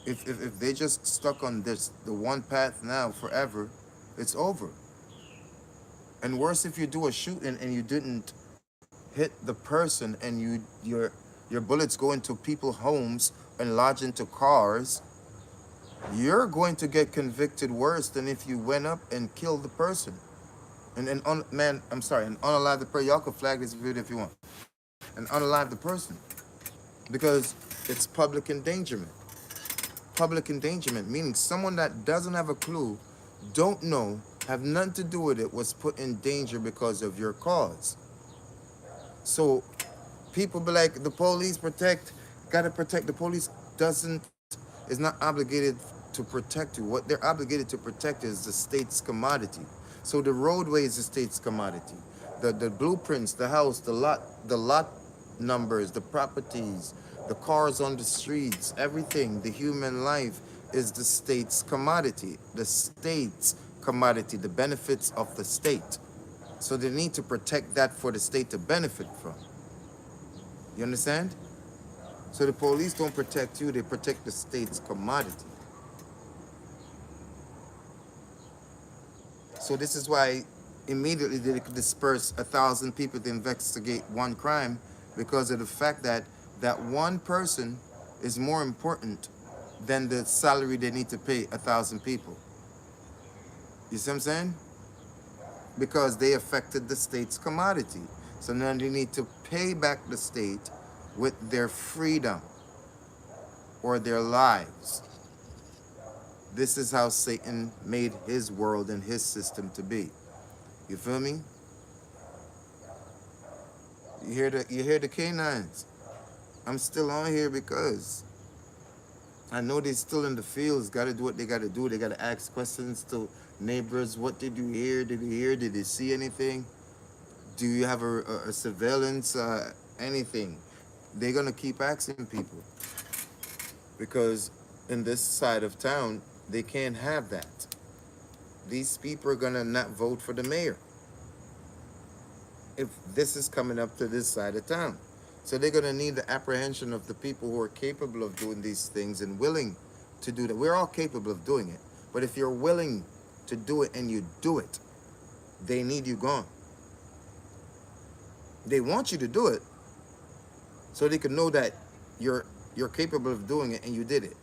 if they just stuck on this, the one path now forever, it's over. And worse if you do a shooting and you didn't hit the person and your bullets go into people's homes and lodge into cars, you're going to get convicted worse than if you went up and killed the person. Man, I'm sorry, and unalive the person. Y'all can flag this video if you want. And unalive the person. Because it's public endangerment. Public endangerment, meaning someone that doesn't have a clue, don't know, have nothing to do with it, was put in danger because of your cause. So people be like, the police gotta protect. The police is not obligated to protect you. What they're obligated to protect is the state's commodity. So the roadway is the state's commodity. The blueprints, the house, the lot numbers, the properties, the cars on the streets, everything, the human life is the state's commodity. The state's commodity, the benefits of the state. So they need to protect that for the state to benefit from. You understand? So the police don't protect you, they protect the state's commodity. So this is why immediately they could disperse 1,000 people to investigate one crime, because of the fact that that one person is more important than the salary they need to pay 1,000 people. You see what I'm saying? Because they affected the state's commodity. So now they need to pay back the state with their freedom or their lives. This is how Satan made his world and his system to be. You feel me? You hear the canines. I'm still on here because I know they're still in the fields, got to do what they got to do. They got to ask questions to neighbors. What did you hear? Did you hear? Did you see anything? Do you have a surveillance? Anything? They're going to keep asking people. Because in this side of town, they can't have that. These people are going to not vote for the mayor if this is coming up to this side of town. So they're going to need the apprehension of the people who are capable of doing these things and willing to do that. We're all capable of doing it. But if you're willing to do it and you do it, they need you gone. They want you to do it so they can know that you're capable of doing it and you did it.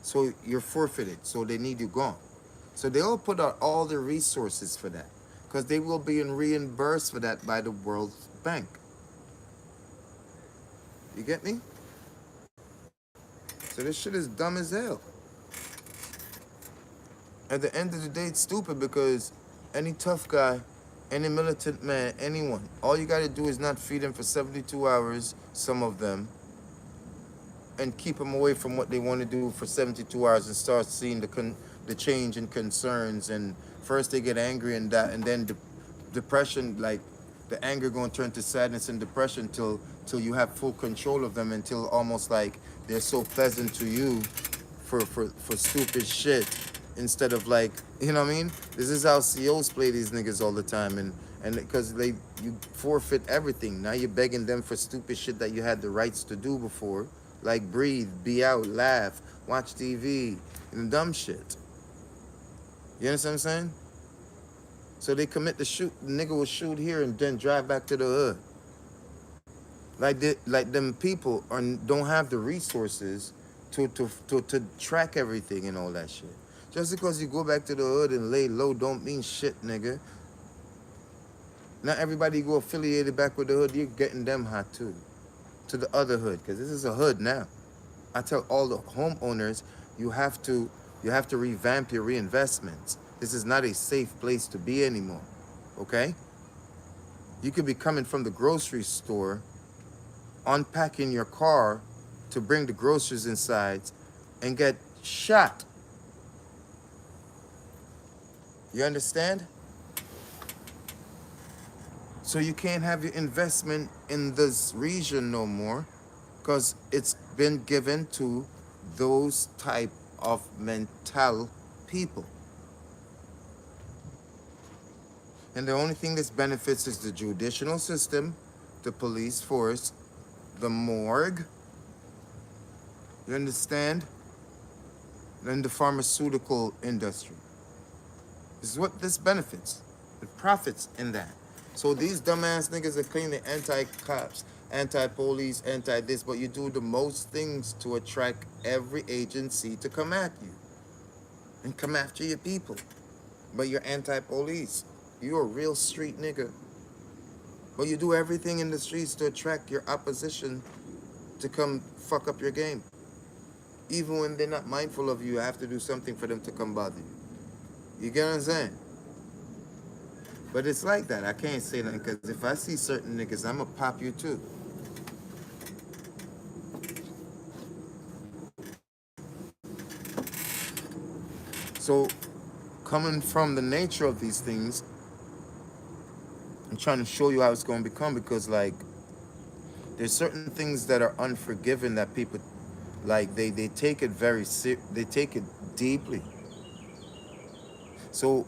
So you're forfeited. So they need you gone. So they'll put out all the resources for that, because they will be reimbursed for that by the World Bank. You get me? So this shit is dumb as hell. At the end of the day, it's stupid, because any tough guy, any militant man, anyone, all you got to do is not feed them for 72 hours, some of them, and keep them away from what they want to do for 72 hours and start seeing the change in concerns. And first they get angry and that, and then depression, like the anger going to turn to sadness and depression till you have full control of them, until almost like they're so pleasant to you for stupid shit, instead of like, you know what I mean? This is how COs play these niggas all the time, and because you forfeit everything. Now you're begging them for stupid shit that you had the rights to do before, like breathe, be out, laugh, watch TV, and dumb shit. You understand what I'm saying? So they commit the shoot, the nigga will shoot here and then drive back to the hood. Like them people don't have the resources to track everything and all that shit. Just because you go back to the hood and lay low don't mean shit, nigga. Not everybody go affiliated back with the hood, you're getting them hot too. To the other hood, because this is a hood now. I tell all the homeowners, you have to revamp your reinvestments. This is not a safe place to be anymore, okay? You could be coming from the grocery store, unpacking your car to bring the groceries inside and get shot. You understand? So you can't have your investment in this region no more because it's been given to those type of mental people. And the only thing that benefits is the judicial system, the police force, the morgue, you understand? And the pharmaceutical industry. This is what this benefits. It profits in that. So these dumbass niggas are claiming the anti-cops, anti-police, anti-this, but you do the most things to attract every agency to come at you and come after your people. But you're anti-police. You're a real street nigga. But you do everything in the streets to attract your opposition to come fuck up your game. Even when they're not mindful of you, you have to do something for them to come bother you. You get what I'm saying? But it's like that. I can't say nothing because if I see certain niggas, I'm going to pop you too. So, coming from the nature of these things, I'm trying to show you how it's going to become because, like, there's certain things that are unforgiven that people, like, they take it they take it deeply. So,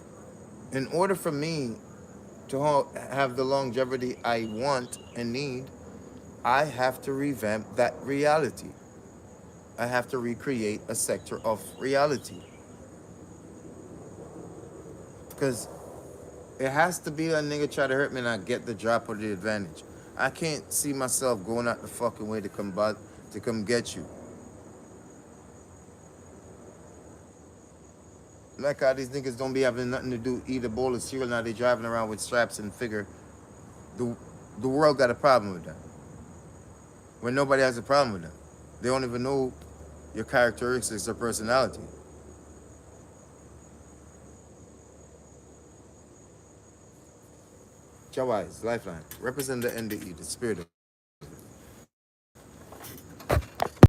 in order for me to have the longevity I want and need, I have to revamp that reality. I have to recreate a sector of reality. Because it has to be a nigga try to hurt me and I get the drop or the advantage. I can't see myself going out the fucking way to come get you. Like how these niggas don't be having nothing to do, eat a bowl of cereal, now they driving around with straps and figure the world got a problem with that. When nobody has a problem with that. They don't even know your characteristics or personality. Jawise, Lifeline, represent the NDE, the spirit of